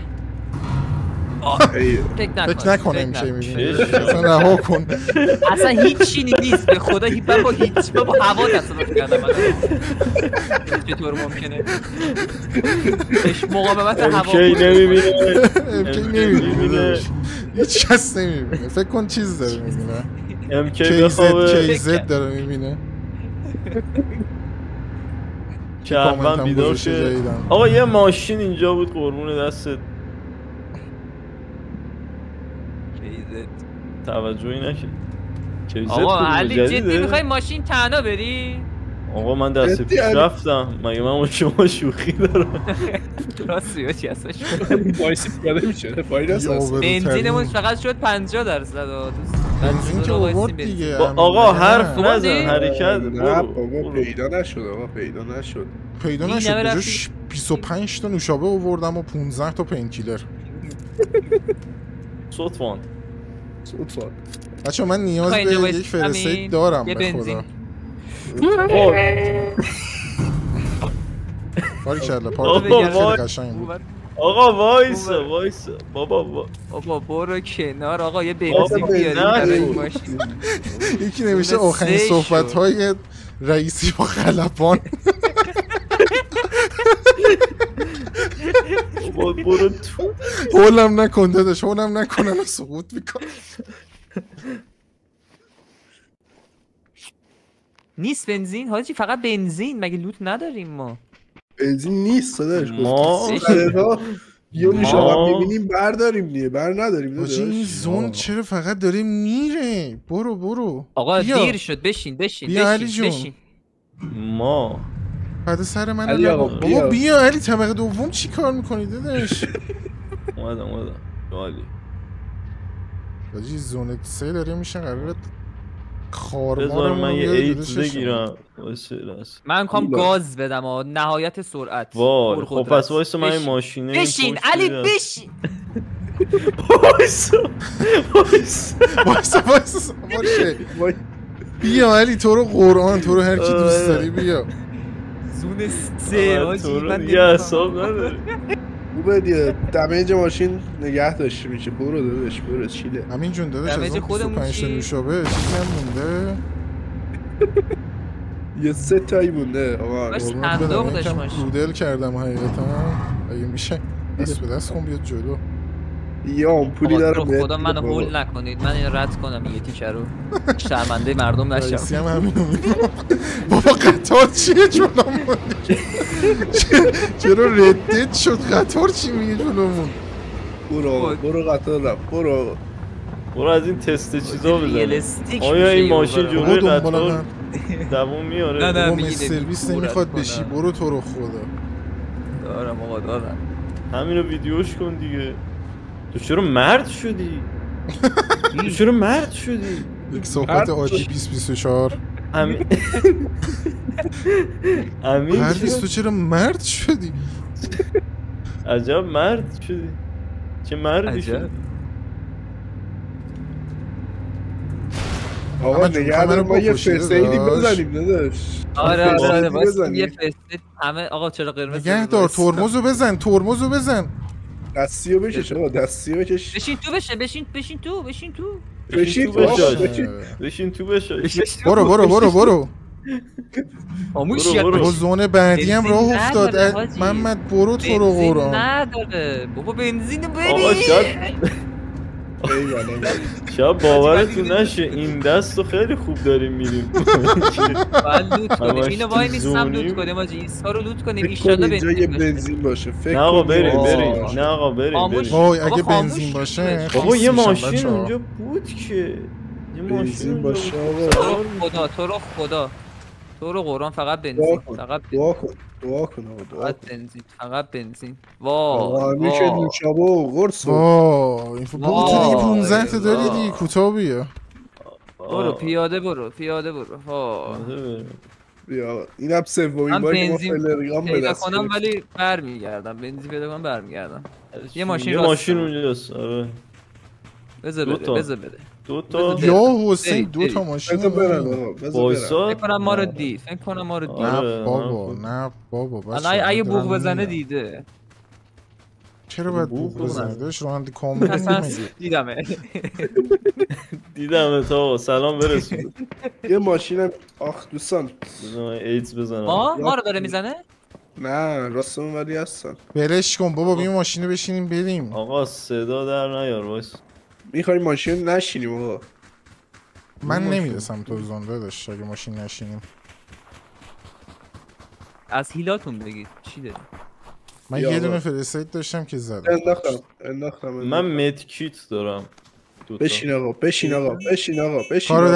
فکر نکن امکی میبینه. اصلا رها کن. اصلا هیچی نیست به خدا من با هیچ با هوا تصادف کردم. چطور ممکنه؟ مقاومت هوا امکی نمیبینه. امکی نمیبینه. هیچ کس نمیبینه. فکر کن چیز داره میبینه. کیزت داره میبینه. شهروند بیدار شد. آقا یه ماشین اینجا بود قربون دستت. کیزت توجهی نکرد. کیزت آقا علی جدی میخوای ماشین تنها بری؟ آقا من دست پیش رفتم. مگه من با شما شوخی دارم؟ راستی با چی هستش؟ بایسی پیاده میشه بنزینمون فقط شد 50%. بنزین که آورد دیگه. آقا حرف نزن حرکت. نه بابا پیدا نشد. پیدا نشد. 25 تا نوشابه آوردم و 15 تا پینکیلر. صدفان بچه من نیاز به یک فرستید دارم به خدا. باریکلا پارک خیلی قشنگ بود. آقا وایسا بابا برو کنار آقا یه بنزین بیاریم ماشین. یکی نمیشه آخرین صحبت‌های رئیسی با خلبان. برو تو هولم نکن داداش، هولم نکنم سقوط میکنم. نیست بنزین حاجی، فقط بنزین، مگه لوت نداریم ما؟ بنزین نیست داداش. ما یه نشاق میبینیم برداریم دیگه، بر نداریم داداش. این زون چرا فقط داره میره؟ برو آقا دیر شد، بشین. ما بعد سر من بابا بیا علی، طبقه دوم چی کار میکنی داداش؟ اومدم عالی. حاجی زون 3 داره میشه قراره خارمار. بذار من یه ایت بگیرم. من میخوام گاز بدم نهایت سرعت. وای خب پس وایسا من این ماشینه بشین علی بشین. وایسا بیا علی، تو رو قرآن، تو رو هر کی دوست داری بیا. زون 3 حاجی من دیگه حساب نداره. خوبه دیگه دمیج ماشین نگه داشته میشه. برو داداش برو چیله. همین جون داداش از اون 25 تا نوشابه چیزی هم مونده؟ یه 3 تایی مونده آقا. باش صندوق داشت ماشین. رودل کردم حقیقتا. اگه میشه دست به دست کن بیاد جلو. یه آمپولی دارم. خدا منو هول نکنید، من اینو رد کنم یه تیکه رو، شرمنده مردم نشم. رئیسی هم همینو میگه. بابا قطار چیه جلومون؟ چرا ردت شد قطار؟ چی میگه جلومون؟ برو قطار رفت. برو از این تست چیزا بزن. آیا این ماشین جلوی قطار دووم میاره؟ نه بابا سرویس نمیخواد بشی. برو تو رو خدا. دارم آقا دارم. همینو ویدیوش کن دیگه. تو چرا مرد شدی؟ یک صحبت عادی 2024. امین پرویز تو چرا مرد شدی؟ عجب مرد شدی. چه مردی شدی؟ آقا نگه ما یه فرسیدی بزنیم داداش. آره واسه یه فرسید همه. آقا چرا قرمز نگه دار، ترمزو بزن. دستیو بکش آقا، دستیو بکش. بشین تو برو. آموش برو زون بعدی هم راه افتاد. محمد برو تو رو قرآن. نداره بابا بنزین آقا شاید باورتون نشه این دستو خیلی خوب داریم میریم. لوت کنیم اینو وای نیستم لوت کنیم آجی. ایسا رو لوت کنیم ایشالله بنزین باشه. نه آقا بریم. نه آقا بریم. وای اگه بنزین باشه. بابا یه ماشین اونجا بود که بنزین باشه. خدا تو رو قرآن فقط بنزین. دعا کن فقط بنزین. وای میشه نوشابه و قرص. وای بابا تو دیگه 15 تا داری دیگه، کوتاه بیا. برو پیاده برو. بیا اینم سومین بار که ما فلریگان به دست کنم ولی برمیگردم. بنزین پیدا کنم برمیگردم. یه ماشین اونجاست. آره بذار بده. دو تا یا حسین 2 تا ماشین. بذار برم. فکر کنم ما رو دید. نه بابا الان اگه بوق بزنه دیده. چرا باید بوق بزنه؟ داشت راننده کامل دیدمه تا سلام برسون. یه ماشینم دوستان ایدز بزنم. ما رو داره میزنه؟ نه راستمون ولی هستن. برش کن بابا بیا ماشینه بشینیم بریم. آقا صدا در نیار وایس. میخوایم ماشین نشینیم آقا. من نمیرسم تو زنده داشت اگه ماشین نشینیم. از هیلاتون بگید چی داری؟ من یه دونه فرستید داشتم که زدم. انداختم. من مدکیت دارم. بشین آقا. کارو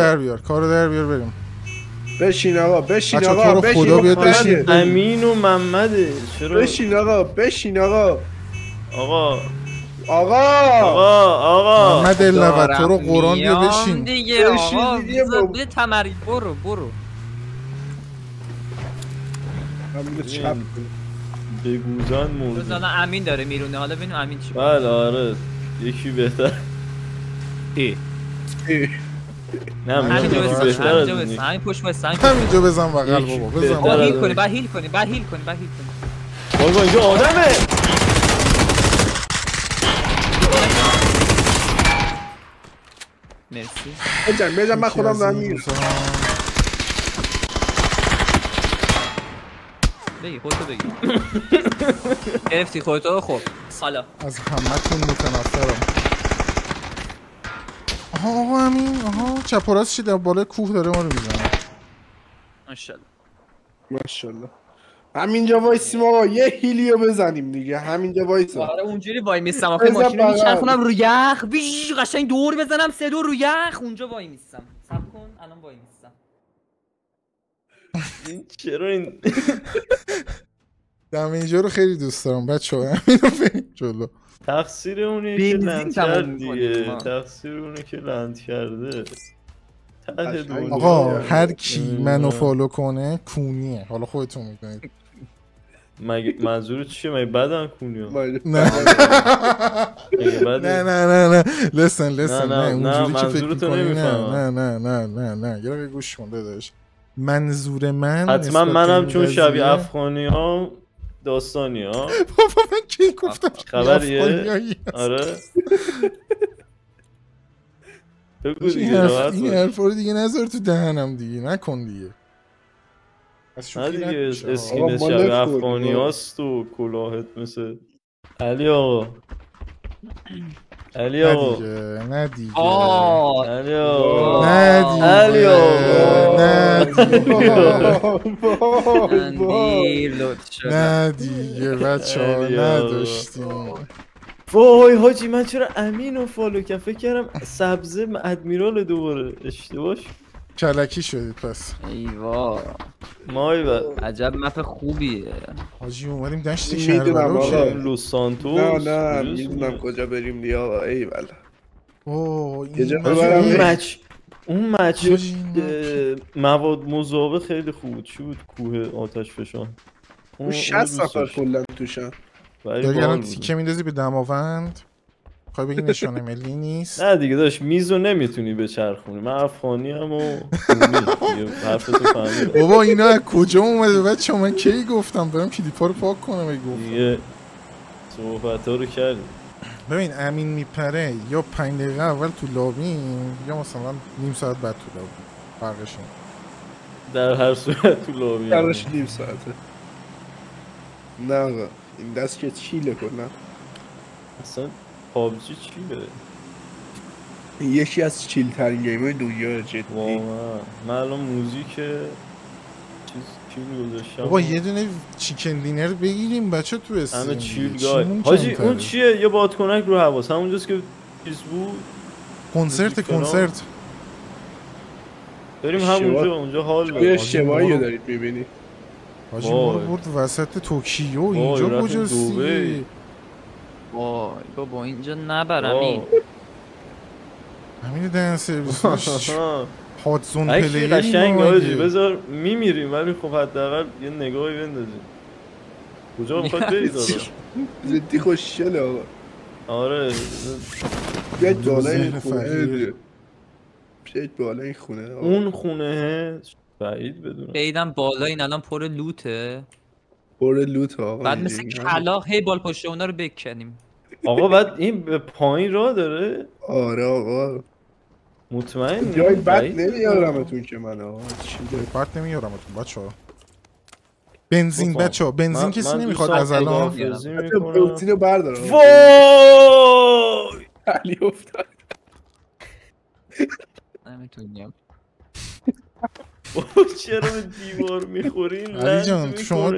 در بیار بریم. بشین آقا. خدا بیاد بشین. امین و محمده چرا؟ بشین آقا. محمد النوت تو رو قرآن بیا بشین دیگه. آقا بده تمری. برو همین چپ بگوزن موضوع. روزانه امین داره میرونه. حالا ببینیم امین چی. بله آره یکی بهتر. نه همینجا بزن همین پشت واسه همینجا بزن بغل بابا بزن هیل کنی بعد هیل کنی بابا اینجا آدمه مرسی بجن من خودم دارم میرم بگی خودتو بگی گرفتی خودتو خب حالا از همتون متنفرم آقا همین چپ و راست در بالای کوه داره ما رو میزنه ماشاءالله همینجا وایسیم آقا یه هیلیو بزنیم دیگه همینجا وایسیم آره اونجوری وای میستم آخه ماشینو میچرخونم رو یخ بیش قشنگ دور بزنم 3 دور رو یخ اونجا وای میستم صبر کن الان وای میستم این چرا این دمیجا رو خیلی دوست دارم بچه‌ها همینو بریم جلو تقصیر اونه که لند کرد دیگه تقصیر اونه که لند کرده آقا هر کی منو فالو کنه کونیه حالا خودتون میدونید مگه منظورت چیه مگه بدن کونیو نه نه لسن نه منظورتو نمیفهمم نه یه دقیقه گوش کن داداش منظور من حتما منم چون شبیه افغانی ها داستانی ها بابا من کی گفتم خبریه آره این حرف رو دیگه نذار تو دهنم دیگه نکن دیگه نه دیگه اسکینت شبیه افغانی هاست و کلاهت مثل علی آقا علی آقا نه دیگه علی آقا نه دیگه بچه ها نداشتیم وای حاجی من چرا امین رو فالو کردم فکر کردم سبزه ادمیرال دوباره اشتباه کلکی شدید پس ایوا مای بعد عجب مپ خوبیه حاجی اومدیم دشت کربلا لوس سانتوس نه میدونم کجا بریم دیگه آقا ای والا اون مچ مواد مذابه خیلی خوب چی بود کوه آتش فشان اون 60 نفر کلا توشن داری الان تیکه میندازی به دماوند خواهی بگی نشانه ملی نیست نه دیگه داشت میزو نمیتونی بچرخونی من افغانی هم و خونی حرفتو فهمیدم بابا اینا از کجا اومده بچه من کی گفتم برم کلیپا رو پاک کنم ای گفتم دیگه صحبت ها رو کردیم ببین امین میپره یا 5 دقیقه اول تو لابیم یا مثلا نیم ساعت بعد تو لابیم فرقش در هر صورت تو لابیم فرقش نیم ساعته نه آقا این دست که چیله کنم اصلا پابجی چیله یکی از چیل ترین گیم های دنیا جدی واقعا من الان موزیک چیز چیل گذاشتم بابا یه دونه چیکن دینر بگیریم بچه تو استیم همه چیل گای حاجی اون چیه یه بادکنک رو حواس همونجاست که چیز بود کنسرت بریم همونجا اونجا حال داره یه شبایی دارید میبینی حاجی ما رو برد وسط توکیو اینجا کجاستی وای بابا اینجا نبرم همین دهن سرویسش هاتزون پلیری قشنگ حاجی بذار میمیریم ولی خب حداقل یه نگاهی بندازیم کجا میخواد برید آقا زدی خوشگله آقا آره بیاید بالا این خونه بیاید بالا این خونه اون خونه بعید بدونم بیدم بالا این الان پر لوته پر لوت آقا بعد مثل کلاغ هی بال پشت اونا رو بکنیم آقا بعد این به پایین راه داره آره آقا مطمئن جای بد نمیارمتون که من آقا بد نمیارمتون بچه ها بنزین بچه ها بنزین کسی نمیخواد از الان بنزین رو بردار وای علی افتاد نمیتونیم چرا به دیوار میخورین علی جان شما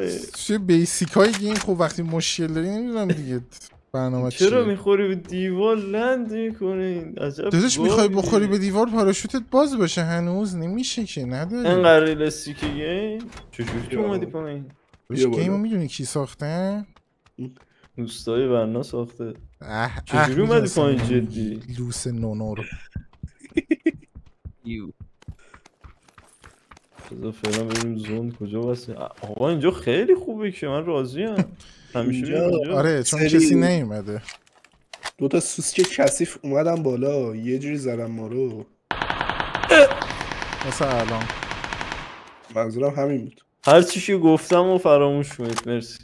توی بیسیک های گیم خب وقتی مشکل داری نمیدونم دیگه برنامه چیه چرا میخوری به دیوار لند میکنین عجب داداش میخوای بخوری به دیوار پاراشوتت باز باشه هنوز نمیشه که نداری انقدر ریلستیکه گیم چجوری اومدی پایین گیمو میدونی کی ساخته دوستای برنا ساخته چجوری اومدی پایین جدی لوس نونور بذار فعلا بریم زون کجا واسه آقا اینجا خیلی خوبه که من راضیم همیشه آره چون کسی نیومده دوتا سوسک کثیف اومدن بالا یه جوری زدن ما رو مثلا الان منظورم همین بود. هر چیشی گفتم و فراموش کنید. مرسی.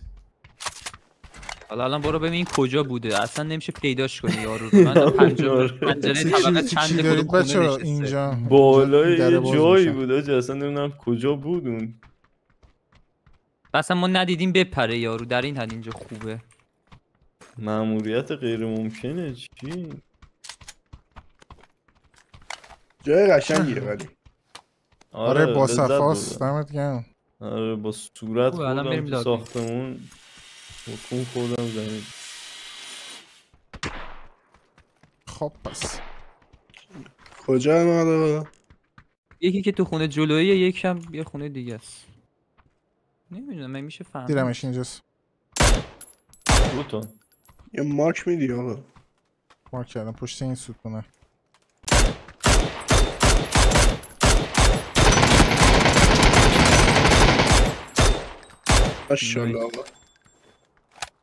حالا الان برو ببین کجا بوده، اصلا نمیشه پیداش کنی یارو رو. من پنجره طبقه چند دارید کدوم بچه خونه اینجا بالای یه جایی بود آجه، اصلا نمیدونم کجا بودون. اصلا ما ندیدیم بپره یارو، در این حد اینجا خوبه. مأموریت غیر ممکنه چی؟ جای قشنگیه ولی. آره با صفاست دمت گرم. آره با صورت خوردم تو ساختمون، حکوم خوردم زمین. خب پس کجا مالا؟ یکی که تو خونه جلویه، یکم یه خونه دیگه است. نمیدونم من میشه فهمید. دیرمش اینجاست. دوتا یه مارک میدی آقا؟ مارک کردم پشت این ستونه. ماشاءالله آقا.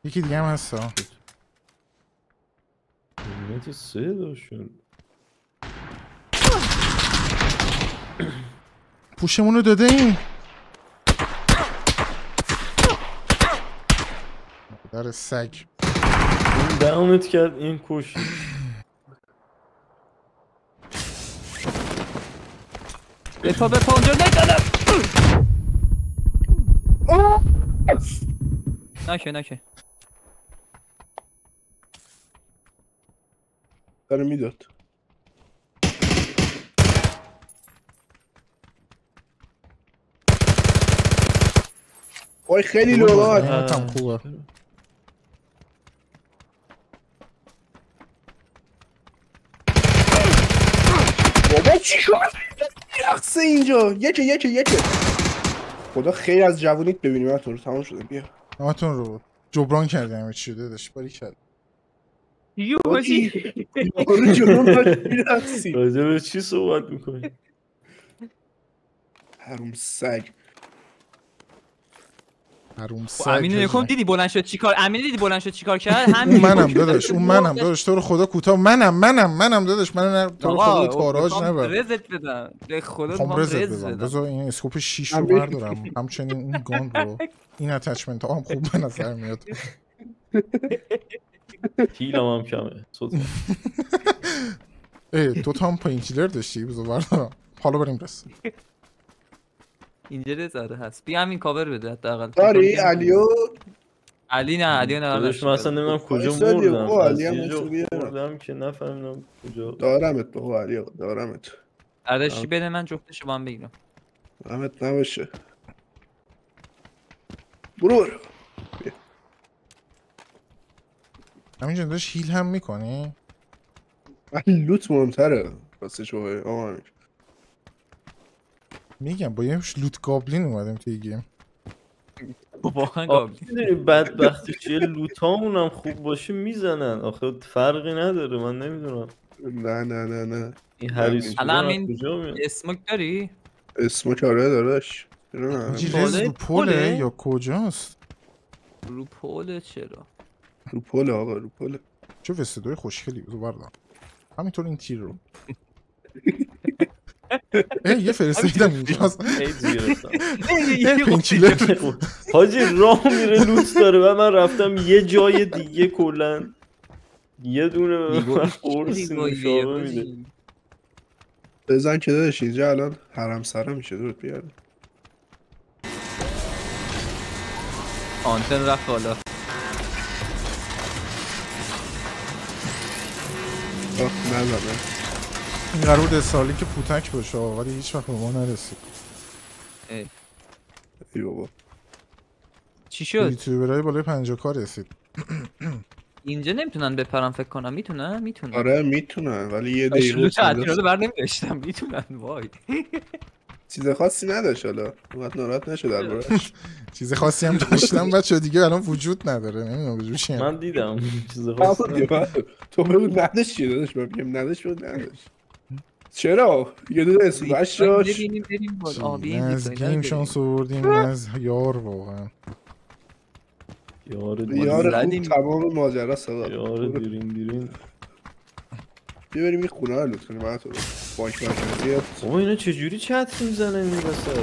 یکی دیگه هم هست ها. قیمت 3 داشتون. پوشمونو داده این در سگ. این داونت کرد این کشی. بپا اونجا ندادم. نکه داره میداد. وای خیلی لوباد. هم خوبه. بابا چی شد؟ رقصه اینجا. یکه خدا خیر از جوونیت ببینیم. تو رو تمام شده. بیا همتون رو جبران کردی همه چی شده داشت. باری کرد یوهی یارو جلوم داشت میرقصی. راجع به چی صحبت میکنی؟ حروم سگ. امینو نکن دیدی بلند شد چیکار؟ امین دیدی بلند شد چیکار کرد؟ همین اون منم داداش تو رو خدا کوتاه منم داداش من تو رو خدا تاراج نبر. رزت بدم به خدا میخوام رزت بدم. بذار این اسکوپ 6 رو بردارم همچنین این گان رو این اتچمنت هم خوب به نظر میاد. هیلم هم کمه. تو هم پین کیلر داشتی بذار بردارم. حالا بریم بس. اینجا رزاره هست. بیا همین کاور بده حداقل. داری علیو؟ علی نه داداش من اصلا نمیدونم کجا مردم. از یه جا خوردم که نفهمیدم کجا. دارمت بابا علی آقا دارمت. اردشی بده من جفتشو با هم بگیرم. دارمت نباشه. برو همینجا داشت هیل هم میکنی؟ لوت مهمتره راستش آقا. میگم با یه لوت گابلین اومدیم توی گیم. واقعا گابلین. بدبختی چیه لوتامون هم خوب باشه میزنن. آخه فرقی نداره من نمیدونم. نه این هریس کجا میاد؟ اسموک داری؟ اسموک آره دارش. رز رو پوله یا کجاست؟ رو پوله چرا؟ رو پوله آقا رو پوله. چه وستدوی خوشگلی بذار بردارم. همینطور این تیر رو یه فرستیدم اینجاست. پینچیلر حاجی راه میره لوت داره و من رفتم یه جای دیگه کلن یه دونه من قرص نوشابه میده. بزن که دادش اینجا الان حرم سرم میشه. دورت بیارم آنتن رفت بالا. نزده این قرار بود سالی که پوتک باشه ولی هیچ وقت به ما نرسید. ای بابا چی شد؟ یوتیوبرای بالای 50K رسید. اینجا نمیتونن بپرن فکر کنم. میتونن؟ آره میتونن ولی یه دقیقه تعطیلات بر نمی‌داشتم. میتونن وای. چیز خاصی نداشت حالا. اومد ناراحت نشد دربارش. چیز خاصی هم داشتم بچه دیگه الان وجود نداره. نمیدونم وجودش من دیدم چیز خاصی. تو بگو نداشت چی داداش. من میگم نداشت بود نداشت. چرا؟ یه دونه اسمش داشت. از گیم شانس آوردیم از یار واقعا. یار خوب تمام ماجرا صدا. یار دیرین بیا بریم این خونه رو لطف کنیم. بانک مرکزی. بابا اینا چجوری چتر میزنن این وسط؟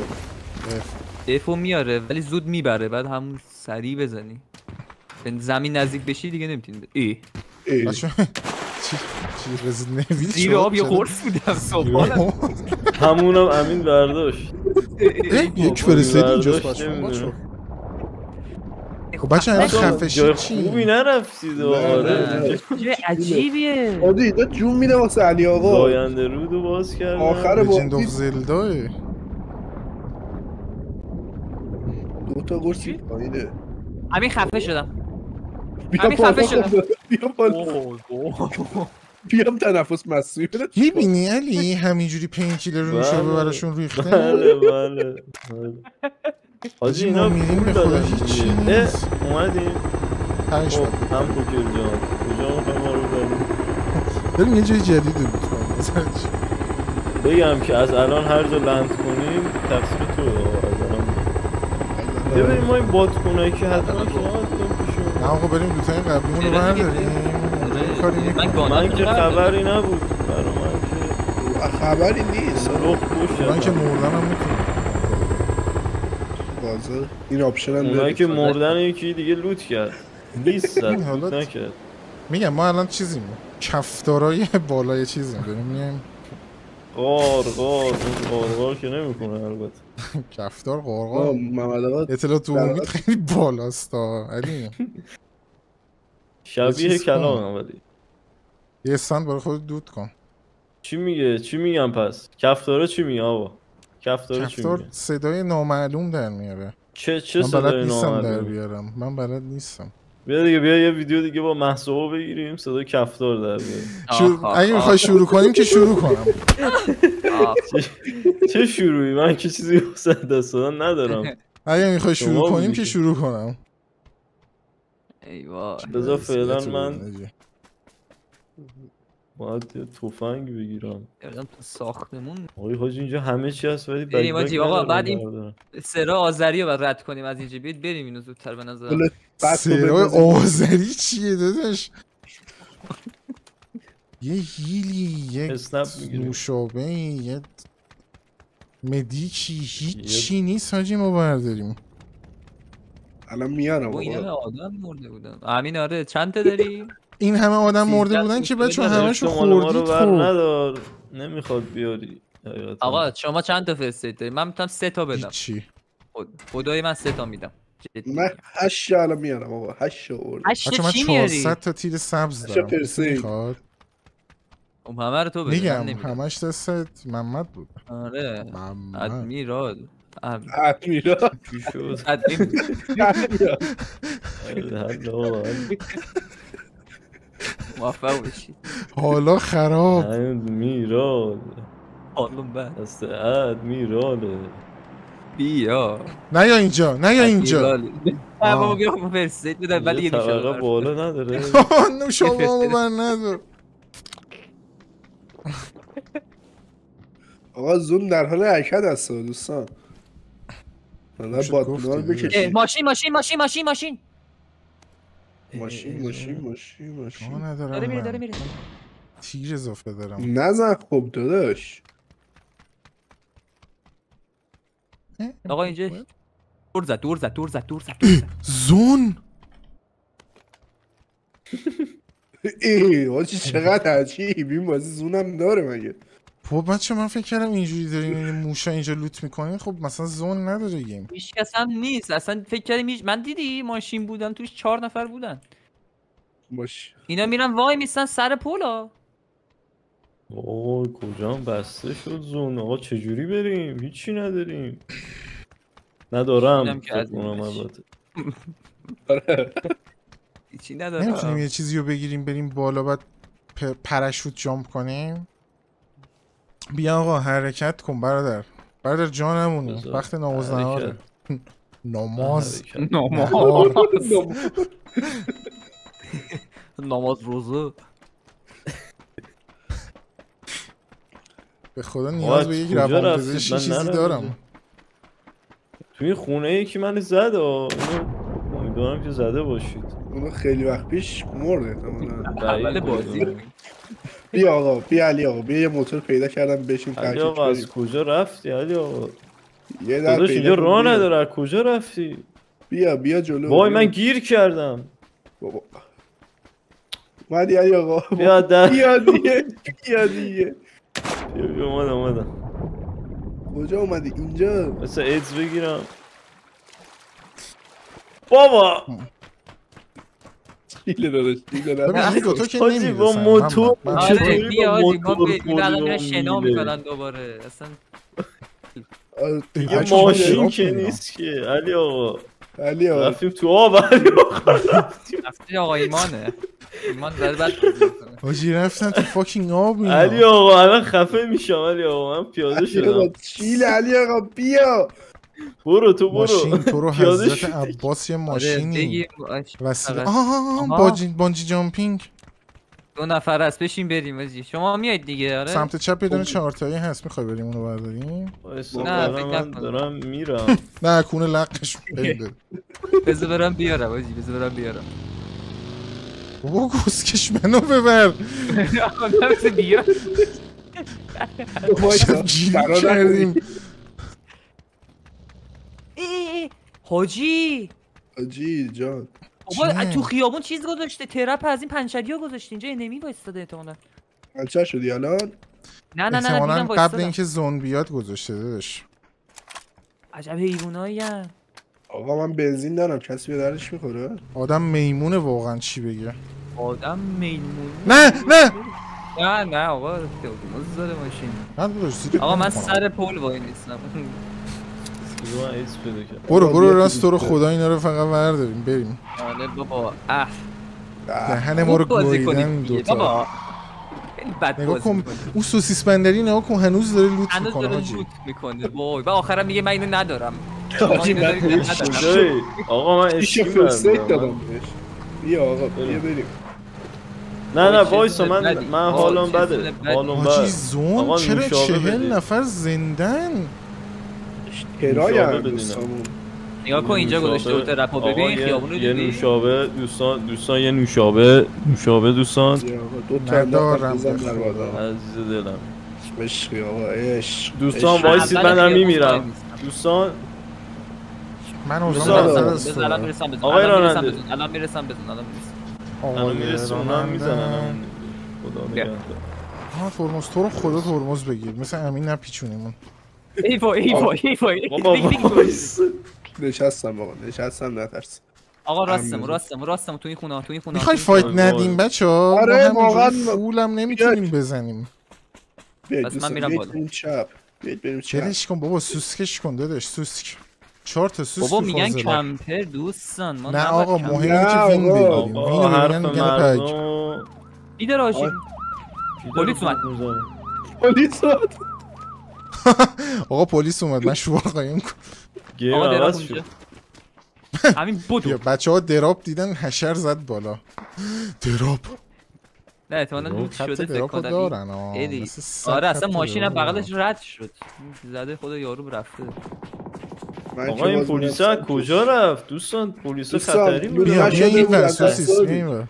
افو میاره ولی زود میبره، بعد همون سریع بزنی زمین نزدیک بشی دیگه نمیتونی چی رزید نویل زیر آب یه قرص بودم صبحانه همونم امین برداشت. یک فرستید اینجاست بچه. خب بچه همه خفه شید چی؟ خوبی نرفتید آره چه عجیبیه. عادی اینا جون میده واسه علی آقا. زاینده رودو باز کردن آخر لجند اف زلداه. دوتا قرصی پایینه. همین خفه شدم. همین خفه شدم. بیام تنفس مصنوعی بده. میبینی علی همینجوری پینکیلر رو میشه براشون ریخته. بله حاجی اینا میریم به خدا هیچی نیست. اومدیم همش هم کوکر جان کجا میخوایم ما رو بریم یه جای جدید رو بتونم بگم که از الان هر جا لند کنیم تقصیر تو از الان بریم ما این بادکنایی که حتما شما پیشون. نه آقا بریم دوتای قبلیمون رو برداریم کاری میکنم. من که خبری نبود برای من که خبری نیست. من که مردن هم میتونم بازه این آپشن هم اونایی که مردن یکی دیگه لوت کرد نیست لوت نکرد. میگم ما الان چیزیم کفتارای بالای چیزیم بریم میایم غار که نمیکنه البته کفتار غار محمد آقا اطلاعات عمومی خیلی بالاست علی شبیه کلام ولی یه استند برای خودت دود کن. چی میگم پس کفتارا چی میگه آقا کفتار صدای نامعلوم در میاره. چه صدای نامعلوم در بیارم من بلد نیستم. بیا دیگه بیا یه ویدیو دیگه با محسوبا بگیریم صدای کفتار در بیاریم. اگه میخوای شروع کنیم که شروع کنم. چه شروعی من که چیزی واسه دست دادن ندارم. اگه میخوای شروع کنیم که شروع کنم. ای وای بذار فعلا من باید تفنگ بگیرم. تو ساختمون آقای حاجی اینجا همه چی هست ولی بریم حاجی آقا بعد این سرا آذری رو رد کنیم از اینجا بیاد بریم اینو زودتر به نظر. سرا آذری چیه داداش؟ یه هیلی یه نوشابه یه مدیکی هیچی نیست حاجی ما برداریم. الان میارم این همه آدم مرده بودن. امین آره چند تا داری؟ این همه آدم مرده بودن که بچه همشو خوردید خب ندار نمیخواد بیاری. آقا شما چند تا فرستید داری؟ من میتونم 3 تا بدم. چی؟ خدای من 3 تا میدم. من 8 الان میارم آقا 8 آورد. بچه من 400 تا تیر سبز دارم. میخواد؟ همه رو تو بده. میگم همش دست محمد بود. آره ادمیرال چی شد؟ موفق باشید. حالا خراب ادمیرال حالا بعد دست ادمیراله بیا نه یا اینجا بابا بیا فرستید بده ولی یه طبقه بالا نداره. شما بر ندار. آقا زون در حال حرکت است دوستان. حالا بادکنار بکشید. ماشین ندارم. داره میره تیر اضافه دارم. نزن خب داداش. آقا اینجا دور زد زون حاجی چقدر عجیب این بازی زونم داره مگه. خب بچه من فکر کردم اینجوری دارین این موشا اینجا لوت میکنین. خب مثلا زون نداره گیم. هیچ کس هم نیست اصلا. فکر کردم من دیدی ماشین بودم توش 4 نفر بودن. باش اینا میرن وای میستن سر پولا. اوه کجا بسته شد زون آقا چجوری بریم هیچی نداریم. ندارم البته هیچی ندارم. نمیتونیم یه چیزی رو بگیریم بریم بالا بعد پراشوت جامپ کنیم. بیا آقا حرکت کن برادر جانمونی وقت نماز نهاره. نماز روزه. به خدا نیاز به یک روانپزشکی چیزی دارم. توی خونه یکی من زد امیدوارم که زده باشید. اونو خیلی وقت پیش مرده اول بازی بیا آقا بیا علی آقا بیا یه موتور پیدا کردم بشین علی آقا از کجا رفتی علی آقا؟ یه در داداش اینجا راه نداره از کجا رفتی؟ بیا جلو وای من گیر کردم بابا اومدی علی آقا بیا در بیا دیگه بیا اومدم کجا اومدی اینجا؟ مثل ایدز بگیرم بابا دیگه داداش ببین این دوتا که حاجی با موتور آره بیا حاجی ما الان میرن شنا میکنن دوباره اصلا دیگه ماشین که نیست که علی آقا رفتیم تو آب علی آقا رفتی آقا ایمان بعد حاجی رفتن تو فاکینگ آب اینا علی آقا الان خفه میشم علی آقا من پیاده شدم چیل علی آقا بیا برو تو برو ماشین تو رو حضرت عباس یه ماشینی وسیله بانجی جامپینگ 2 نفر است بشین بریم آجی شما میایید دیگه آره سمت چپ یه دونه 4 تایی هست میخوای بریم اونو برداریم نه من دارم میرم نه کونه لقش بده بذار برم بیارم بابا گسکش منو ببر نفس بیار گیری کردیم حاجی جان بابا تو خیابون چیز گذاشته ترپ از این پنچریا گذاشته اینجا نمی وایستاده احتمالاً پنچر شدی الان؟ نه احتمالاً قبل اینکه زون بیاد گذاشته داداش عجب حیوانایی ان آقا من بنزین دارم کسی به درش میخوره؟ آدم میمونه واقعا چی بگه آدم میمونه نه آقا ترمز داره ماشین نه داداش آقا من سر پول وای نیستم برو راست تو رو خدا اینا رو فقط برداریم بریم آره بابا دهن ما رو گویدن دوتا بابا خیلی بد نگاه کن اون سوسیس بندری نگاه کن هنوز داره لوت میکنه وای و آخرم میگه من اینو ندارم آقا من اسکیم دادم بیا آقا بیا بریم نه وایسا من حالم بده حاجی زون چرا 40 نفر زندن کرایه هم دوستامون نگاه کن اینجا گذاشته بود رپا ببین خیابونو دیدی یه نوشابه دوستان یه نوشابه دوستان ندارم عزیز دلم عشقی آقا عشق دوستان وایسید من هم میمیرم دوستان من اوزان آقای راننده الان میرسم الان میرسونم میزنم خدا نگهدار ترمز تو رو خدا ترمز بگیر مثل امین نپیچونیمون ای وای نشستم نترس آقا راستم تو این خونه میخوای فایت ندیم بچه‌ها آره واقعا فولم نمیتونیم بزنیم بس من میرم بالا بریم چلش کن بابا سوسکش کن داداش سوسک 4 تا سوسک بابا میگن کمپر دوستان ما نه آقا مهمه که وین بگیریم وینو ببینن میگن پک ایده راشی پلیس اومد آقا پلیس اومد من شما قایم کن آقا دراپ اونجا همین بودو بچه‌ها دراپ دیدن حشر زد بالا دراپ نه احتمالاً لوت شده فکر کنم دارن آره اصلا ماشینم بغلش رد شد زده خود یارو رفته آقا این پلیس ها کجا رفت دوستان پلیس ها خطری بود بیا این ورسوسیس بیا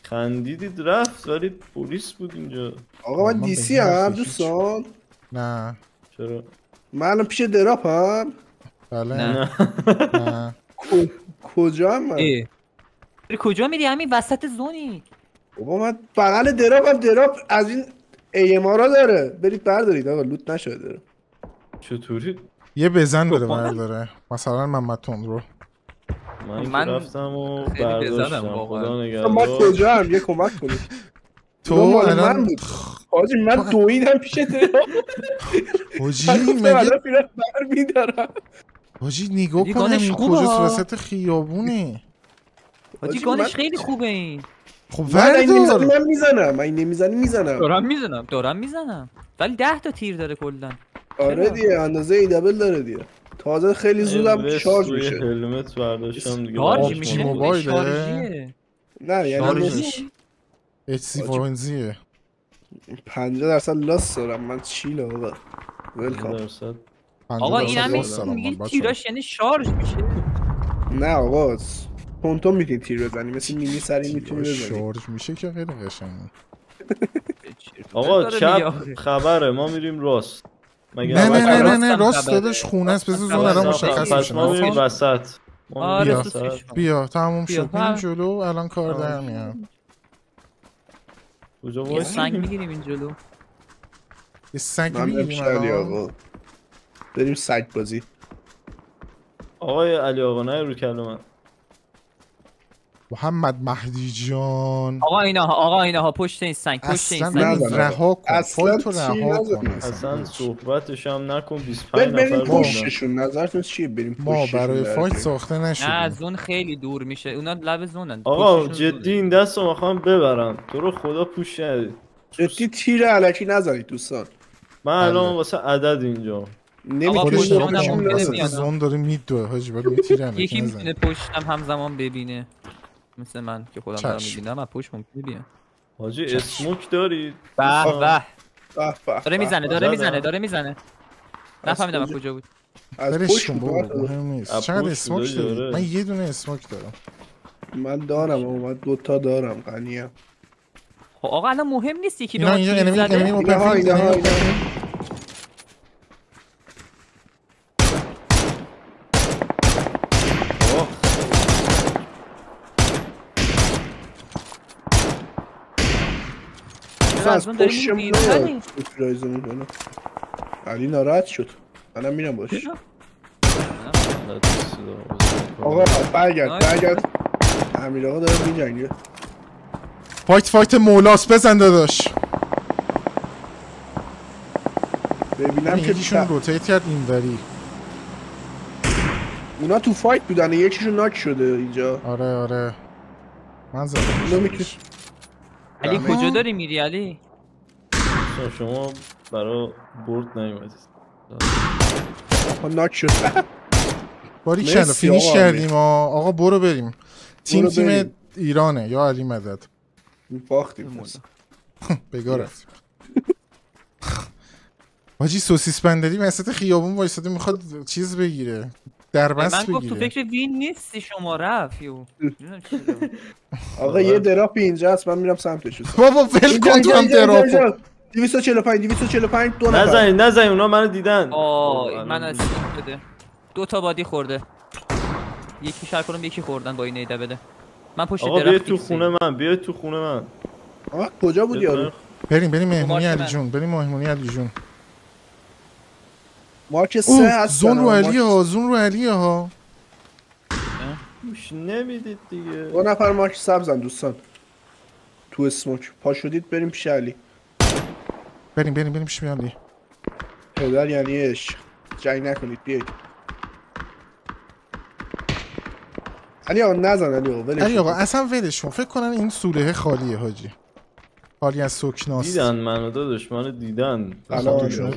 خندیدید رفت ولی پلیس بود اینجا آقا من دیسی هم دوستان نه چرا من الان پیش دراپ هم بله نه کجا هم من کجا میری همین وسط زونی بابا من بغل دراپ از این AMR را داره برید بردارید آقا لوت نشده داره چطوری یه بزن بره برداره مثلا محمد تندرو من رفتم و برداشتم خدا نگهدار من کجا هم یه کمک کنید تو الان حاجی من دویدم پیش دراپ حاجی مگه حاجی نگاه کن همین کجاست وسط خیابونه حاجی گانش خیلی خوبه این خب وردار من میزنم من نمیزنی میزنم دارم میزنم ولی 10 تا تیر داره کلن آره دیگه اندازه ای دبل داره دیگه تازه خیلی زودم شارژ میشه هلمت برداشتم دیگه شارژ میشه موبایله نه یعنی HC فورنزیه 50% لاس دارم من چیل آقا ولکام آقا این همین میگه تیراش یعنی شارژ میشه نه آقا تونتون میتونی تیر بزنی مثل مینی سری میتونی بزنی شارژ میشه که خیلی قشنگه آقا چپ خبره ما میریم راست. نه راست داداش خونه است. بذار زون الان مشخص بشه. ما میریم وسط. بیا تموم شد. میریم جلو الان کار در میاد. کجا یه سنگ میگیریم این جلو. یه سگ میگیریم الان. بریم سگ بازی. آقای علی آقا نه رو کله من. محمد مهدی جان. آقا اینها پشت این سنگ. پشت این سنگ رها کن. فایت رو رها کن. اصلا صحبتش هم نکن. 25 نفر بریم پشتشون. نظرتون چیه بریم پشتشون؟ ما برای فایت ساخته نشدیم. نه زون خیلی دور میشه. اونا لب زونن. آقا جدی این دستو میخوام ببرم. تو رو خدا پوش ندید. جدی تیر الکی نزنید دوستان. من الان واسه عدد اینجا نمیتونم زون داره میدوه حاجی ولی میتیرم. یکی میتونه پشتم همزمان ببینه مثل من که خودم دارم میبینم. من پشت ممکنه بیام. حاجی اسموک دارید؟ به داره میزنه. نفهمیدم کجا بود. برش کن بابا مهم نیست. چقدر اسموک داری؟ من یه دونه اسموک دارم. من دارم من 2 تا دارم غنیم. خب آقا الان مهم نیست یکی رو از پشتم میاد. علی ناراحت شد. منم میرم باش. آقا برگرد. امیر آقا داره میجنگه. فایت مولاست. بزن داداش. ببینم که یکیشون روتیت کرد اینوری. اونا تو فایت بودن. یکیشون ناک شده اینجا. آره من زدم. علی کجا داری میری علی؟ شما برای برد نیومدید. ناک شد. باری چند فینیش کردیم. آقا برو بریم. تیم ایرانه یا علی مدد. باختیم. بگاه رفتیم. واجی سوسیس بندری وسط خیابون وایساده میخواد چیز بگیره. دربست بگیره. من گفت تو فکر وین نیستی شما رفیو. آقا یه دراپ اینجا هست. من میرم سمتش. بابا ول کن تو هم دراپ. 245 2 نفر. نزنید اونا منو دیدن. من از بده. 2 تا بادی خورده. یکی شهر کنم یکی خوردن با این ایده بده. من پشت درخت. بیا تو خونه من. آقا کجا بود یارو؟ بریم مهمونی علی جون. مارک 3 هست. زون رو علی ها. گوش نمیدید دیگه. 2 نفر مارک سبزن دوستان. تو اسموک پا شدید بریم پیش علی. بریم پیش علی. پدر یعنی عشق. جنگ نکنید بیایید. علی آقا نزن. علی آقا اصلا ولش کن. فکر کنن این سوله خالیه حاجی. خالی از سکناست. دیدن منو داداش. منو دیدن.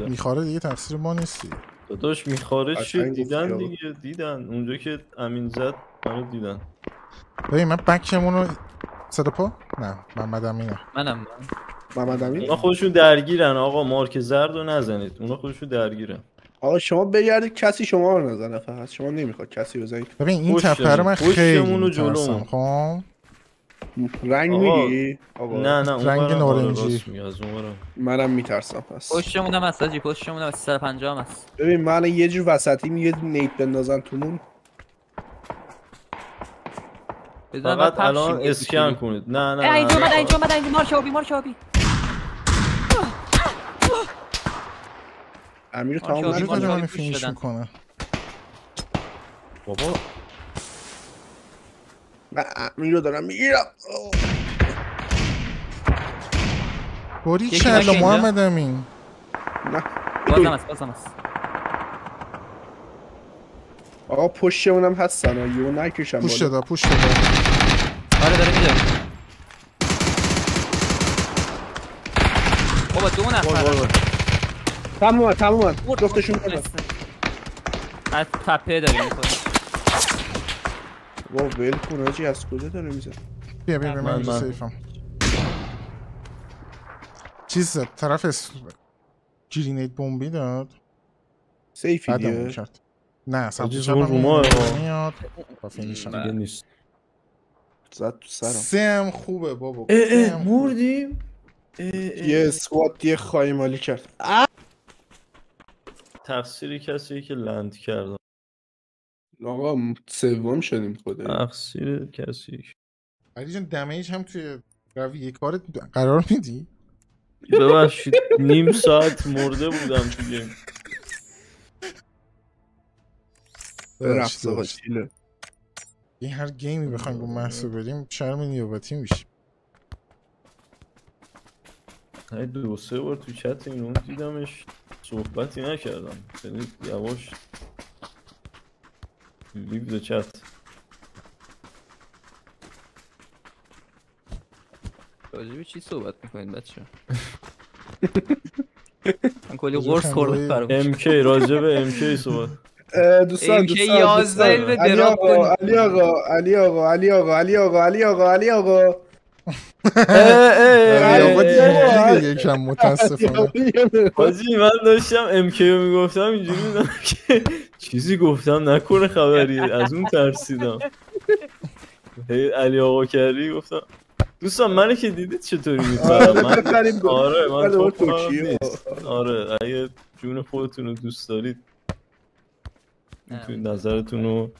میخاره دیگه تقصیر ما نیستی. داداش میخاره چی؟ دیدن اونجا که امین زد منو دیدن. ببین من بکمونو صدا پا؟ نه محمد امینه. منم محمد امین. اونا خودشون درگیرن آقا. مارک زرد رو نزنید. اونا خودشون درگیرن. آقا شما بگردید کسی شما رو نزنه. فقط شما نمیخواد کسی بزنید. ببین این تپه رو من خیلی میترسم. خب رنگ میگی؟ نه رنگ نارنجی. منم میترسم پس. پشتمونم هست آجی. پشتمونم 350 هست. ببین من یه جور وسطیم یه نیت بندازن تومون. فقط الان اسکن کنید. نه اینجا اومد مارش آبی. امیر تمام من فینیش میکنه. بابا من امیر رو دارم میگیرم. باری چند محمد امین. نه بازم هست. آقا پشتمونم هستن. یهو نکشم. پوش شده. آره داره میده. بابا 2 نفر. تموم. جفتشون از تپه داره میخوره. بابا ول کن آجی. از کجا داره میزن؟ بیا من سیفم. چیز زد طرف گرینیت بمبی داد. سیفی دیگه. نه سمت چپ میاد. با فینیش دیگه نیست. زد تو سرم. 3 هم خوبه بابا. مردیم. یه اسکوات یه خواهی مالی کرد. تقصیری کسی که لند کرد. آقا سوم شدیم خدایی. تقصیر کسی. علی جان دمیج هم توی رویه کارت قرار میدی؟ ببخشید نیم ساعت مرده بودم تو گیم. رفت آقا شیله. این هر گیمی بخوایم با محصول بریم شرم نیابتی میشه. 2-3 بار تو چت اینو دیدمش صحبتی نکردم. خیلی یواش لیو د چت. راجبه چی صحبت میکنین بچه؟ من کلی قرص خوردم فراموش. MK راجبه MK صحبت. دوستان MK 11 به دراب کنید. علی آقا یکم متاسفانه حاجی من داشتم MK رو میگفتم اینجوری بودم که چیزی گفتم نکنه خبری از اون ترسیدم. علی آقا کردی گفتم دوستان منو که دیدید چطوری میپرم. آره من تو نیست. آره اگه جون خودتون رو دوست دارید میتونید نظرتون رو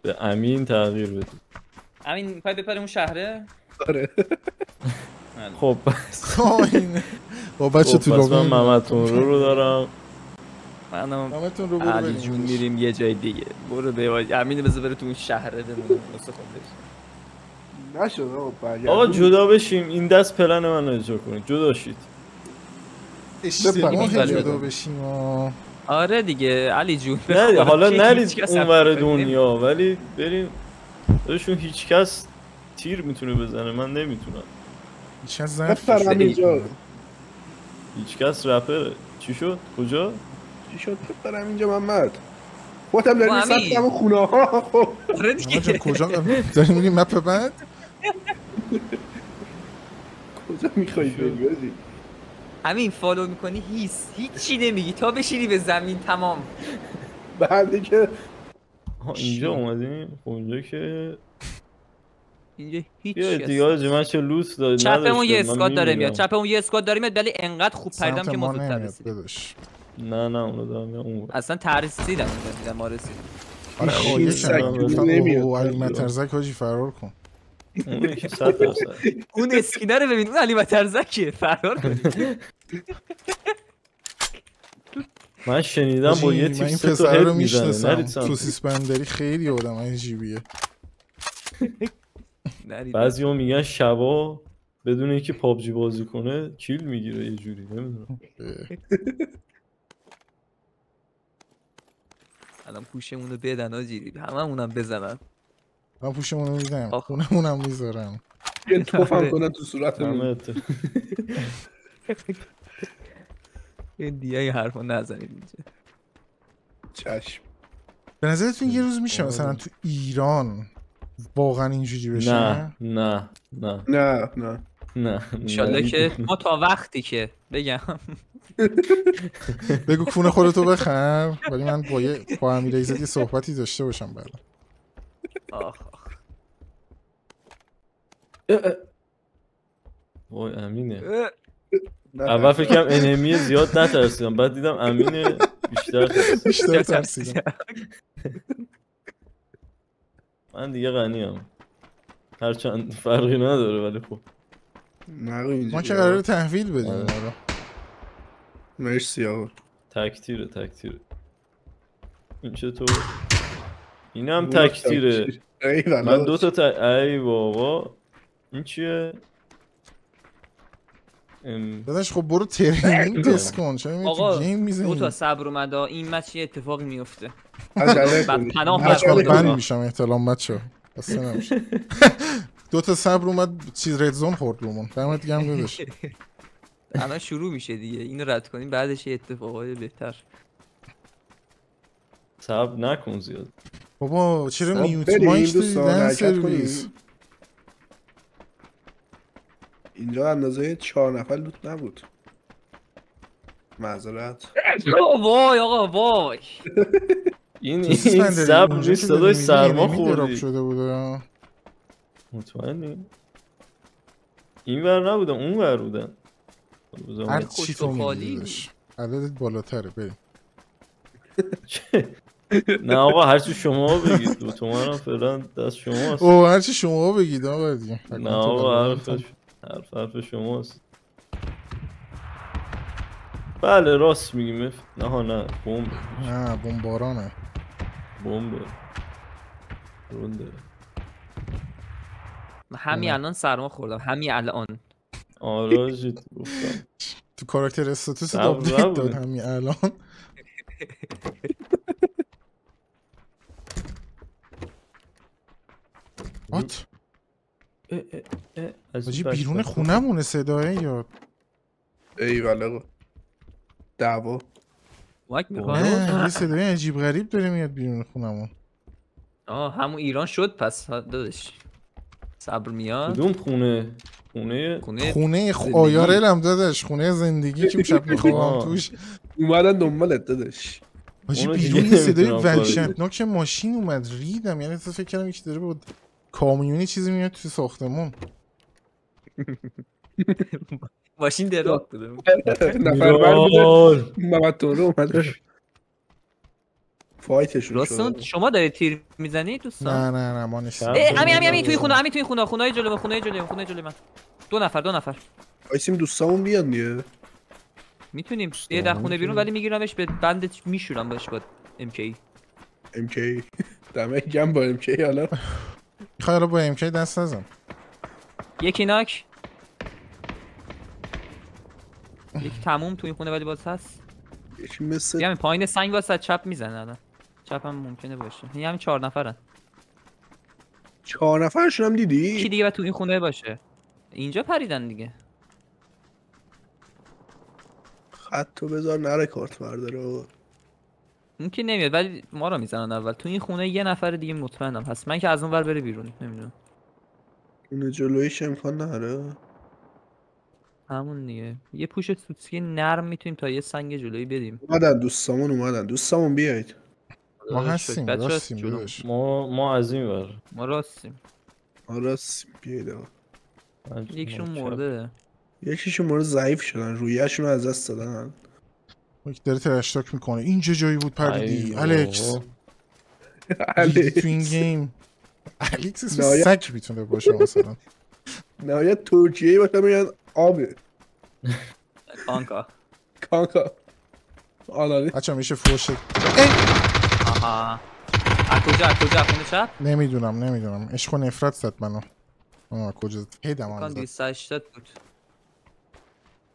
به امین تغییر بدید. امین میخوای بپریم اون شهره؟ آره خب با بچه تو من محمدتون رو دارم. منم علی جون میریم یه جای دیگه. برو به امین بذار بره تو اون شهره بمونه واسه خودش. نشد آقا جدا بشیم این دست پلن من رو اجرا کنید. جدا شید. اشتباه جدا بشیم. آره دیگه علی جون. نه حالا نرید اونور دنیا ولی بریم داشون هیچ کس تیر میتونه بزنه من نمیتونم. هیچ کس ظرف هیچ کس رپره. چی شد؟ کجا؟ چی شد بپرم اینجا محمد؟ خودم داریم سطح خونه ها. خب آره دیگه کجا داریم میگیم مپ بعد؟ کجا میخوایی بگردی؟ همین فالو میکنی هیچی نمیگی تا بشینی به زمین تمام. بعد دیگه اینجا اومدیم اونجا که اینجا هیچ دیگه آجی من چه لوس دارید چپمون یه اسکات داره میاد. چپمون یه اسکات داره میاد ولی انقدر خوب پریدم که ما زودتر رسیدیم. نه اونو دارم اون اصلا ترسیدم دیدم ما رسیدیم. آره خواهیشم علی مترزک حاجی فرار کن. اون یکی 100%. اون اسکینه رو ببین اون علی مترزکه فرار کن. من شنیدم با یه تیپ 3 تا هد میزنه. سوسیس بندری خیلی آدم عجیبیه. بعضی ها میگن شبا بدون اینکه پابجی بازی کنه کیل میگیره یه جوری نمیدونم. الان پوشمون رو بدن آجی هممونم بزنن. من پوشمون رو میدم خونمونم میذارم یه توفم کنن تو صورتمون. این دیگه این حرفا نزنید اینجا. چشم. به نظرتون یه روز میشه مثلا تو ایران واقعا اینجوری بشه؟ نه انشالله که ما تا وقتی که بگم بگو کونه خودتو بخر ولی من با امیر ایزد یه صحبتی داشته باشم بعدا. وای امینه. اول فکرم انمی زیاد نترسیدم بعد دیدم امینه بیشتر ترسیدم. من دیگه غنیم هرچند فرقی نداره ولی خب ما که قراره تحویل بدیم. مرسی آقا. تکتیره این چطور؟ این هم تکتیره. من 2 تا ای بابا این چیه؟ داداش خب برو ترینینگ تست کن. چرا تو گیم میزنی؟ 2 تا صبر اومده این مچ یه اتفاقی میفته. بعد پناه بند میشم احتلام بچه اصلا نمیشه. 2 تا صبر اومد چیز رد زون خورد رومون. دمت گرم داداش. الان شروع میشه دیگه اینو رد کنیم بعدش یه اتفاقای بهتر. صبر نکن زیاد بابا چرا میوت مایک دیدن سرویس. اینجا اندازه 4 نفر لوت نبود. معذرت. وای آقا وای. این صبر نیست داداش سرما خوردی شده بوده. مطمئنی؟ این ور نبودن اون ور بودن. هر چی تو میگیدش عددت بالاتره بریم. نه آقا هرچی شما بگید 2 تومن هم فعلا دست شماست. اوه هرچی شما بگید آقا دیگه. نه آقا حرف شماست. بله راست میگیم. نه بمب. نه بمبارانه. بمب رونده. همین الان سرما خوردم همین الان. آره جد گفتم تو کاراکتر استاتوس آپدیت داد همین الان. وات؟ حاجی بیرون خونمونه صداه یا ای والا دعوا یه صدای عجیب غریب داره میاد بیرون خونمون. همون ایران شد پس دادش صبر میاد. کدوم خونه؟ خونه آیارل هم دادش، خونه زندگی که شب میخوام توش. اومدن دنبالت دادش. حاجی بیرون یه صدای وحشتناک ماشین اومد ریدم، یعنی فکر کردم یکی داره بود کامیونی چیزی میاد تو ساختمون. ماشین دراغ بوده. نفر بوده محمد توره اومده فایتشون شده. شما دارید تیر میزنید دوستان؟ نه ما نیستیم. همین توی خونه خونه‌های جلوی من 2 نفر وایسیم دوستامون بیان دیگه. میتونیم یه در خونه بیرون ولی میگیرمش به بندش میشورم باش با MK دمه گم با MK. حالا میخوای حالا با MK دست نزن. یکی ناک یکی تموم تو این خونه ولی باز هست. یکی مثل همین پایین سنگ واسه چپ میزنه الان. چپ هم ممکنه باشه. همین 4 نفرن. 4 نفرشون هم دیدی؟ کی دیگه تو این خونه باشه؟ اینجا پریدن دیگه. خطو بذار نره کارت برداره. اون که نمیاد ولی ما رو میزنن اول. تو این خونه یه نفر دیگه مطمئنم هست. من که از اون ور بره بیرون نمیدونم. اون جلویش امکان نداره. همون دیگه. یه پوش سوتسی نرم میتونیم تا یه سنگ جلویی بدیم. اومدن دوستامون بیایید. ما هستیم راستیم. ما از این ور. ما راستیم بیایید. یکیشون مرده. یکیشون مورد ضعیف شدن، رویه‌شون رو از دست دادن. یک داره ترشتاک میکنه. اینجا جایی بود پریدی الکس. تو این گیم الکس اسم سگ میتونه باشه مثلا. نهایت ترکیه‌ای باشه میگن آبه. کانکا آلاله. بچه میشه فوشه. آها کجا خونه چپ؟ نمیدونم عشق و نفرت زد منو. کجا هیدم هم زد. 280 بود.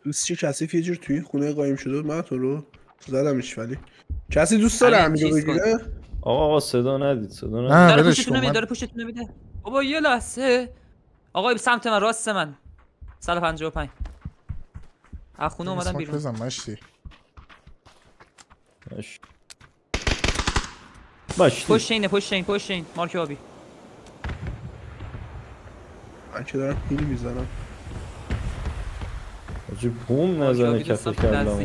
دوستی کسی یه جور توی خونه قایم شده بود. من تو رو زدمش ولی کسی دوست داره همینو بگیره؟ آقا صدا ندید. داره پوشتون نمیده. بابا یه لحظه آقا به سمت من راست من 155 از خونه اومدم بیرون. بزن مشتی پشت این مارک آبی. من که دارم هیل میزنم. آجی بوم نزنه کف کلامو.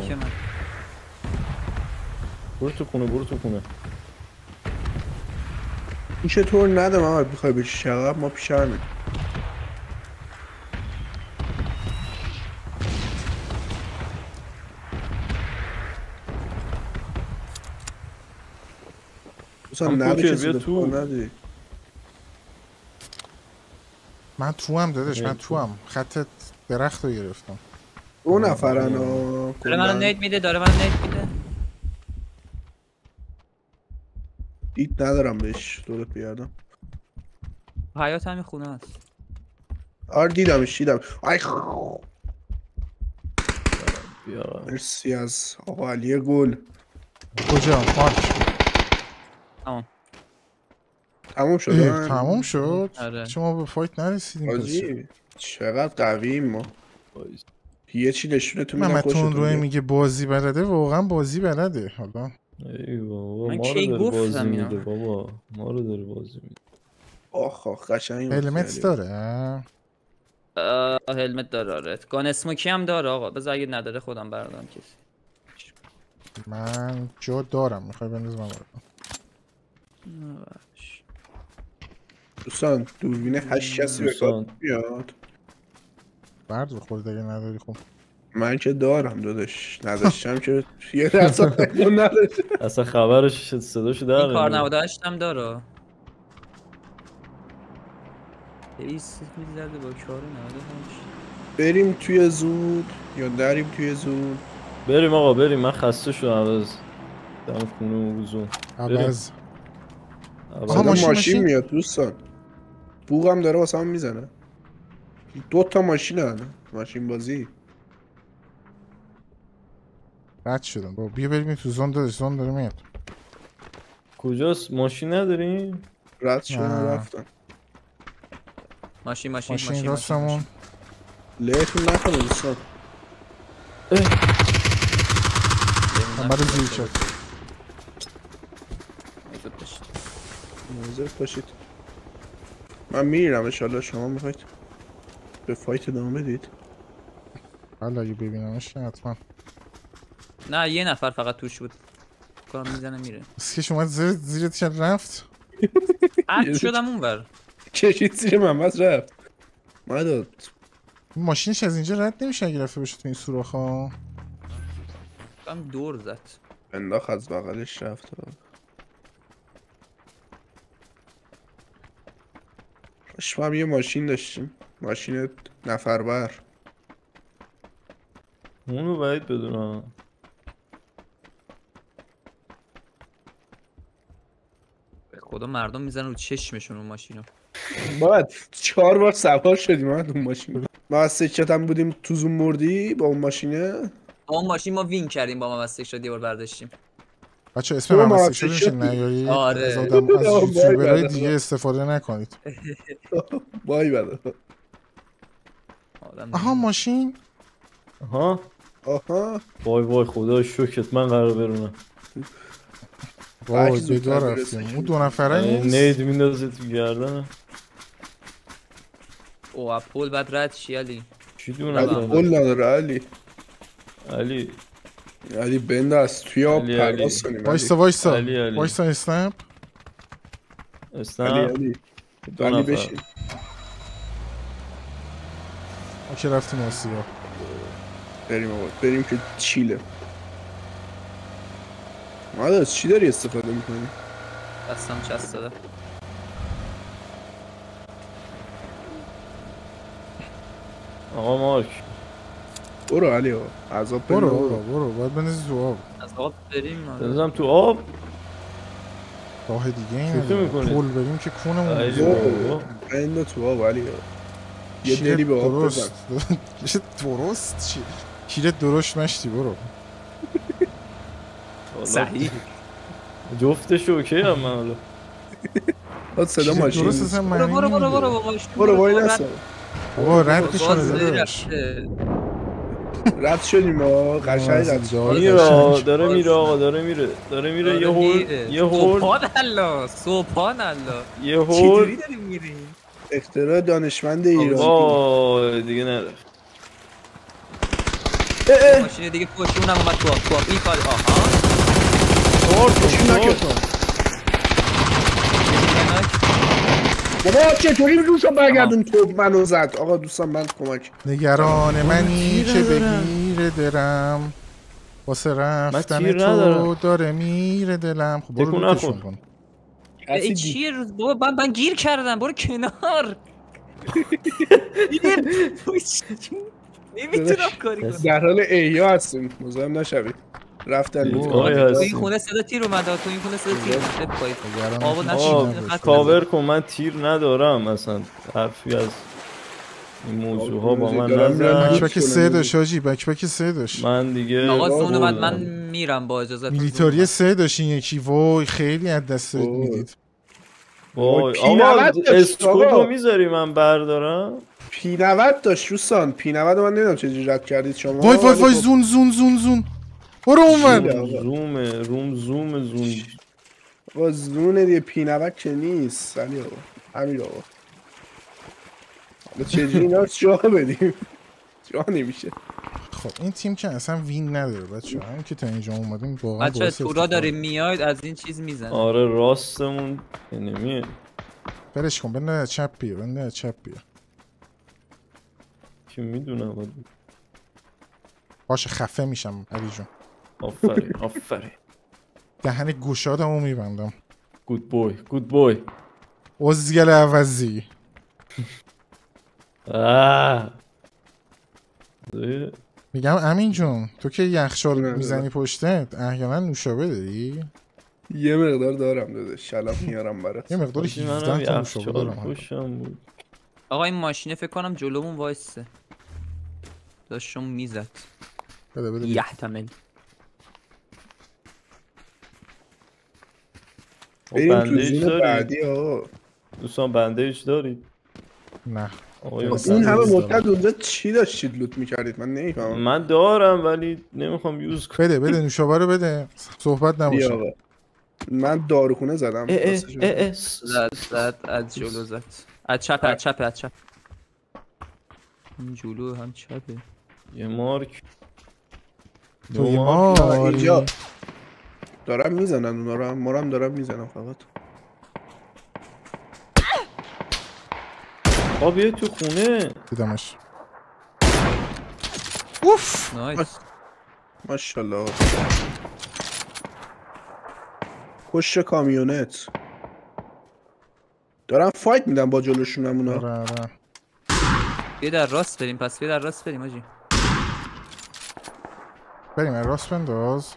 برو تو خونه. این چطور نده محمد بخوای بشی شغب ما پیش همین. بیا تو. من تو هم دادش. خط درخت رو گرفتم. 2 نفرن. داره منو نیت میده. دید ندارم بهش دورت بیادم. حیات همین خونه هست. آره دیدمش. آی بیا. مرسی از آقا علی گل. کجا؟ مارک. تموم شد. آره. شما به فایت نرسیدیم. آجی چقدر قویم ما. یه چی نشونه تو میدم خوشتون روی میگه بازی بلده. واقعا بازی بلده. حالا ای بابا ما رو داره بازی میده. آخ قشنگ. هلمت داره. هلمت داره. آره گان اسموکی هم داره آقا. بذار اگه نداره خودم بردارم کسی. من جا دارم. میخوای بنداز من بردارم. دوستان دوربین 8 کسی به کار میاد. برد بخورد اگه نداری. خب من که دارم داداش نداشتم که یه درصد تکون نداشت اصلا خبرش صداشو در این کار 98 هم داره ایست میزده با کار 98 بریم توی زود یا نریم توی زود بریم آقا بریم من خسته شدم از دم خونه و زون عوض ماشین میاد دوستان بوغم داره واسه هم میزنه 2 تا ماشین هنه ماشین بازی رد شدم بابا بیا بریم تو زون دادش زون داره میاد کجاست ماشین نداریم؟ رد شدن رفتن ماشین راستمون لیتون نکنه دوستان همه رو زیر شد موزه باشید من میرم انشالله شما میخواید به فایت ادامه بدید حالا اگه ببینمش حتما نه یه نفر فقط توش بود کار میزنه میره اسکش اومد زیرت شد رفت عد شدم اونور کشید زیر محمد رفت مداد ماشینش از اینجا رد نمیشه اگه رفته باشه تو این سوراخ ها هم دور زد انداخت از بغلش رفت ما هم یه ماشین داشتیم ماشین نفربر اونو باید بدونم به خدا مردم میزنن رو چشمشون اون ماشینو باید 4 بار سوار شدیم اون ماشین ما از سکتم بودیم تو زوم مردی با اون ماشینه اون ماشین ما وین کردیم با ما واسه شد یه بار برداشتیم بچه اسم محمد سکشن میشه نیارید آره. از آدم از یوتیوبرهای دیگه استفاده نکنید بای بده آها ماشین آها وای خدا شکرت من قرار برونم وای بدار رفتیم اون 2 نفره نیست نید میندازه تو گردنه او پول بعد رد شی علی چی دونه پول نداره علی بنداز توی آب پرواز کنیم وایسا اسنپ علی بشین اوکی رفتیم آسیا بریم که چیله از چی داری استفاده میکنی؟ دستم چست داده آقا مارک برو علی عذاب برو باید بندازی تو آب از آب بریم بندازم تو آب راه دیگه این پول بریم که کونمون بنده تو آب علی یه دلی به آب بزن درست چی؟ شیرت درشت مشتی برو صحیح جفتش اوکی هم من حالا صدا ماشین برو وای نسا بابا رد کشونه داداش رد شدیم ما قشنگ رد شدیم داره میره یه هول سبحان الله یه هول چجوری داریم میریم اختراع دانشمند ایرانی وای دیگه نره ماشین دیگه پشتون هم اومد تو این کار بابا چطوری روشو برگردون تو منو زد آقا دوستان من کمک نگران منی که بگیره درم واسه رفتن تو داره میره دلم خب برو روکشون کن ای چیه روز بابا من گیر کردم برو کنار نمیتونم کاری کنم در حال احیا هستیم مزاحم نشوید رفتن تو این خونه صدا تیر اومد تو این خونه صدا تیر اومد آبو نشید کاور کن من تیر ندارم اصلا حرفی از این موضوع ها با من نزد بکبک 3 داشت حاجی بکبک 3 داشت من دیگه آقا زون اومد من میرم با اجازه میلیتاری 3 داشت این یکی وای خیلی از دست میدید وای آقا اسکوپو میذاری من بردارم پی 90 داشت دوستان پی 90 من نمیدونم چجوری رد کردید شما وای زون برو اونور زوم با زونه دیگه پی 90 که نیست علی آقا همین آقا حالا چجوری اینا جا بدیم جا نمیشه خب این تیم که اصلا وین نداره بچه‌ها همین که تا اینجا اومدیم واقعا بچه‌ها تورا داریم میاد از این چیز میزنه آره راستمون نمیه برش کن بنده چپ بیا که میدونم باشه خفه میشم علی جون. آفرین دهن گوشادمو میبندم. گود بوی ازگل عوضی. میگم امین جون تو که یخچال میزنی پشتت احیانا نوشابه داری؟ یه مقدار دارم داداش شلاب میارم برات. یه مقدار 17 تا نوشابه دارم. آقا این ماشینه فکر کنم جلومون وایسه داشتم میزد. بده یحتمل. بریم تو زون بعدی آقا. دوستان بندیج دارید؟ نه این همه مدت اونجا چی داشتید لوت میکردید من نمیفهمم. من دارم ولی نمیخوام یوز کنم. بده نوشابه رو بده صحبت نباشه. من داروخونه زدم. زد از جلو زد. از چپ این جلو هم چپه. یه مارک اینجا دارم میزنن اونا رو. ما هم دارم میزنم فقط. بیای تو خونه دیدمش. اوف نایس ماشاءالله. پشت کامیونت دارم فایت میدم با جلوشونم اونا. آره. بیا در راست بریم آجی. بریم راست بنداز.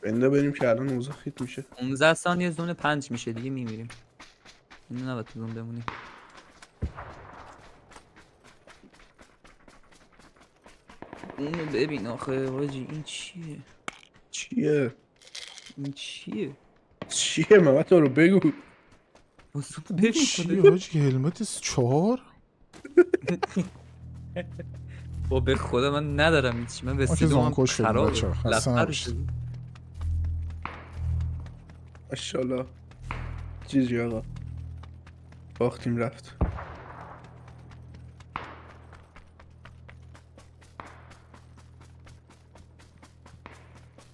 بریم که الان اوضاع خیت میشه. 15 ثانیه زون 5 میشه دیگه میمیریم. اینو نباید تو زون بمونیم. اونو ببین آخه حاجی این چیه؟ این چیه محمد تو رو بگو. ببین چیه حاجی هلمت 4 با به خدا من ندارم هیچ. من به سیدوم خرابه لفرش. ماشاءالله چیزی آقا باختیم رفت.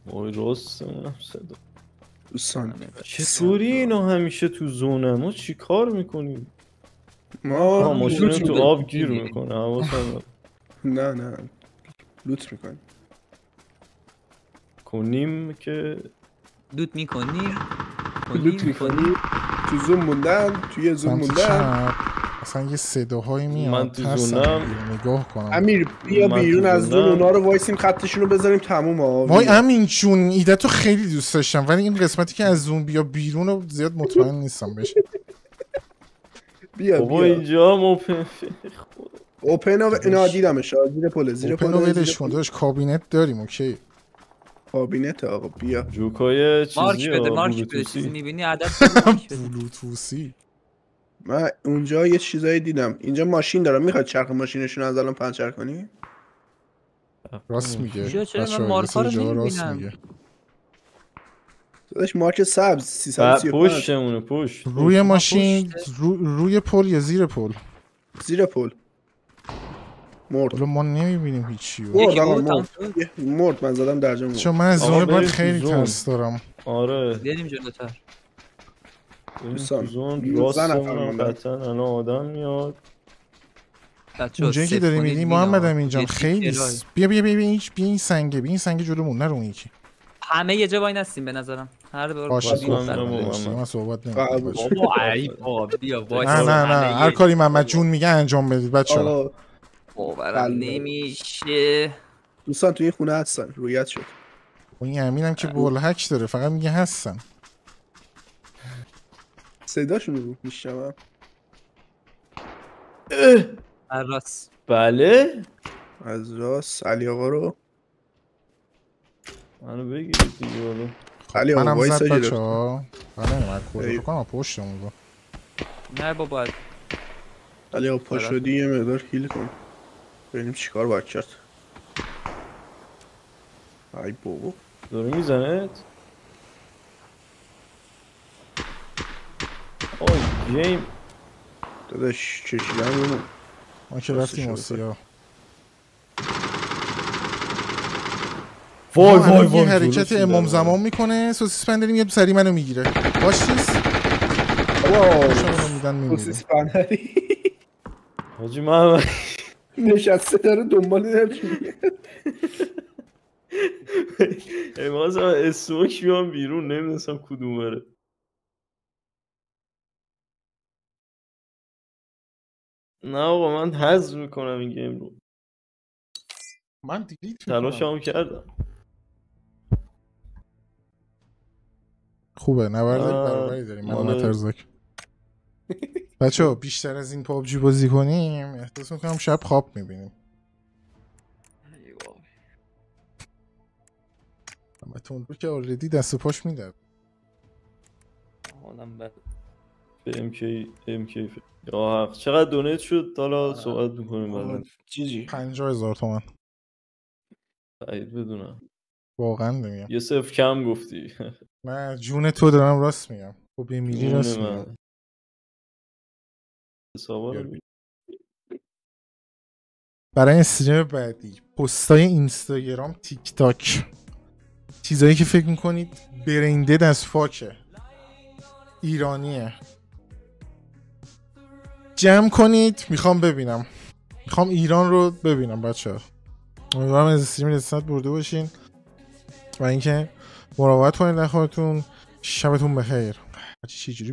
وای راست صدا. دوستان چطوری اینا همیشه تو زونه؟ ما چی کار میکنیم؟ ما ماشین تو آب گیر میکنه حواسم. نه لوت میکنیم که لوت میکنیم تو زوم موندن. توی زوم موندن اصلا یه صداهایی میاد. من تو زونم نگاه کنم. امیر بیا بیرون از زون اونا رو وایسیم خطشون رو بذاریم تموم. وای امین چون ایده تو خیلی دوست داشتم ولی این قسمتی که از زون بیا بیرون رو زیاد مطمئن نیستم بشه. بیا اینجا اوپن اینا دیدمش زیر پل. اوپن رو ولش کن داشت کابینت داریم اوکی. کابینت آقا بیا جوکای چیزی مارک بده چیزی میبینی عدد بلوتوسی. من اونجا یه چیزایی دیدم. اینجا ماشین دارم. میخواد چرخ ماشینشون از الان پنچر کنی؟ راست میگه. چرا من مارکا رو نمیبینم؟ داداش مارک سبز 335 پشتمونه. پشت روی ماشین روی پل یا زیر پل؟ زیر پل. مرد. ما نمیبینیم هیچی. مرد من زدم درجا مرد. چون من از زونه باید خیلی ترس دارم. آره بریم جلوتر. زون راستمون قطعا الان آدم میاد. اونجایی که داری میدی محمد امینجان خیلی بیا این سنگه جلومون نرو اون یکی. همه یه جا وای نستیم به نظرم. هر بار من صحبت نمی‌کنم. بابا بیا وای. نه هر کاری محمد جون میگه انجام بدید بچه‌ها. باورم نمیشه. دوستان توی این خونه هستن. رویت شد. این امینم که بول هک داره فقط میگه هستن. صداشون رو میشنوم. از راست. بله از راست علی آقا رو منو بگیرید دیگه بالا. علی آقا وایسا گرفت. من کجا کنم پشتمون رو. نه بابا علی آقا پا شدی یه مقدار هیل کن ببینیم چیکار باید کرد. ای بابا داره میزنه. گیم داداش چشیدن رو ما که رفتیم آسیا. وای یه حرکت امام زمان میکنه. سوسیس پندری میاد سری منو میگیره. باش چیز سوسیس پندری حاجی محمد نشسته داره دنبال نمیشه. اماز اسموک بیام بیرون نمیدونستم کدوم بره. نه آقا من حذف میکنم این گیم رو. من دیلیت تلاشمو کردم. خوبه نبرد برابری داریم من ترزک. بچه‌ها بیشتر از این پابجی بازی کنیم احساس میکنم شب خواب میبینیم. همتون رو که آلردی دست و پاش میدرد. حالم بد. به MK یا حق چقدر دونیت شد حالا صحبت میکنیم بعدا. چیزی 50,000 تومان. بعید بدونم واقعا نمیگم یه صفر کم گفتی. نه جون تو دارم راست میگم. خب میلی راست میگم. حسابا رو برای استریم بعدی پستای اینستاگرام تیک تاک چیزایی که فکر میکنید برندد از فاکه ایرانیه جمع کنید. میخوام ببینم. میخوام ایران رو ببینم بچه ها. امیدوارم از استریم لذت برده باشین و اینکه مراقبت کنید در خودتون. شبتون بخیر. چجوری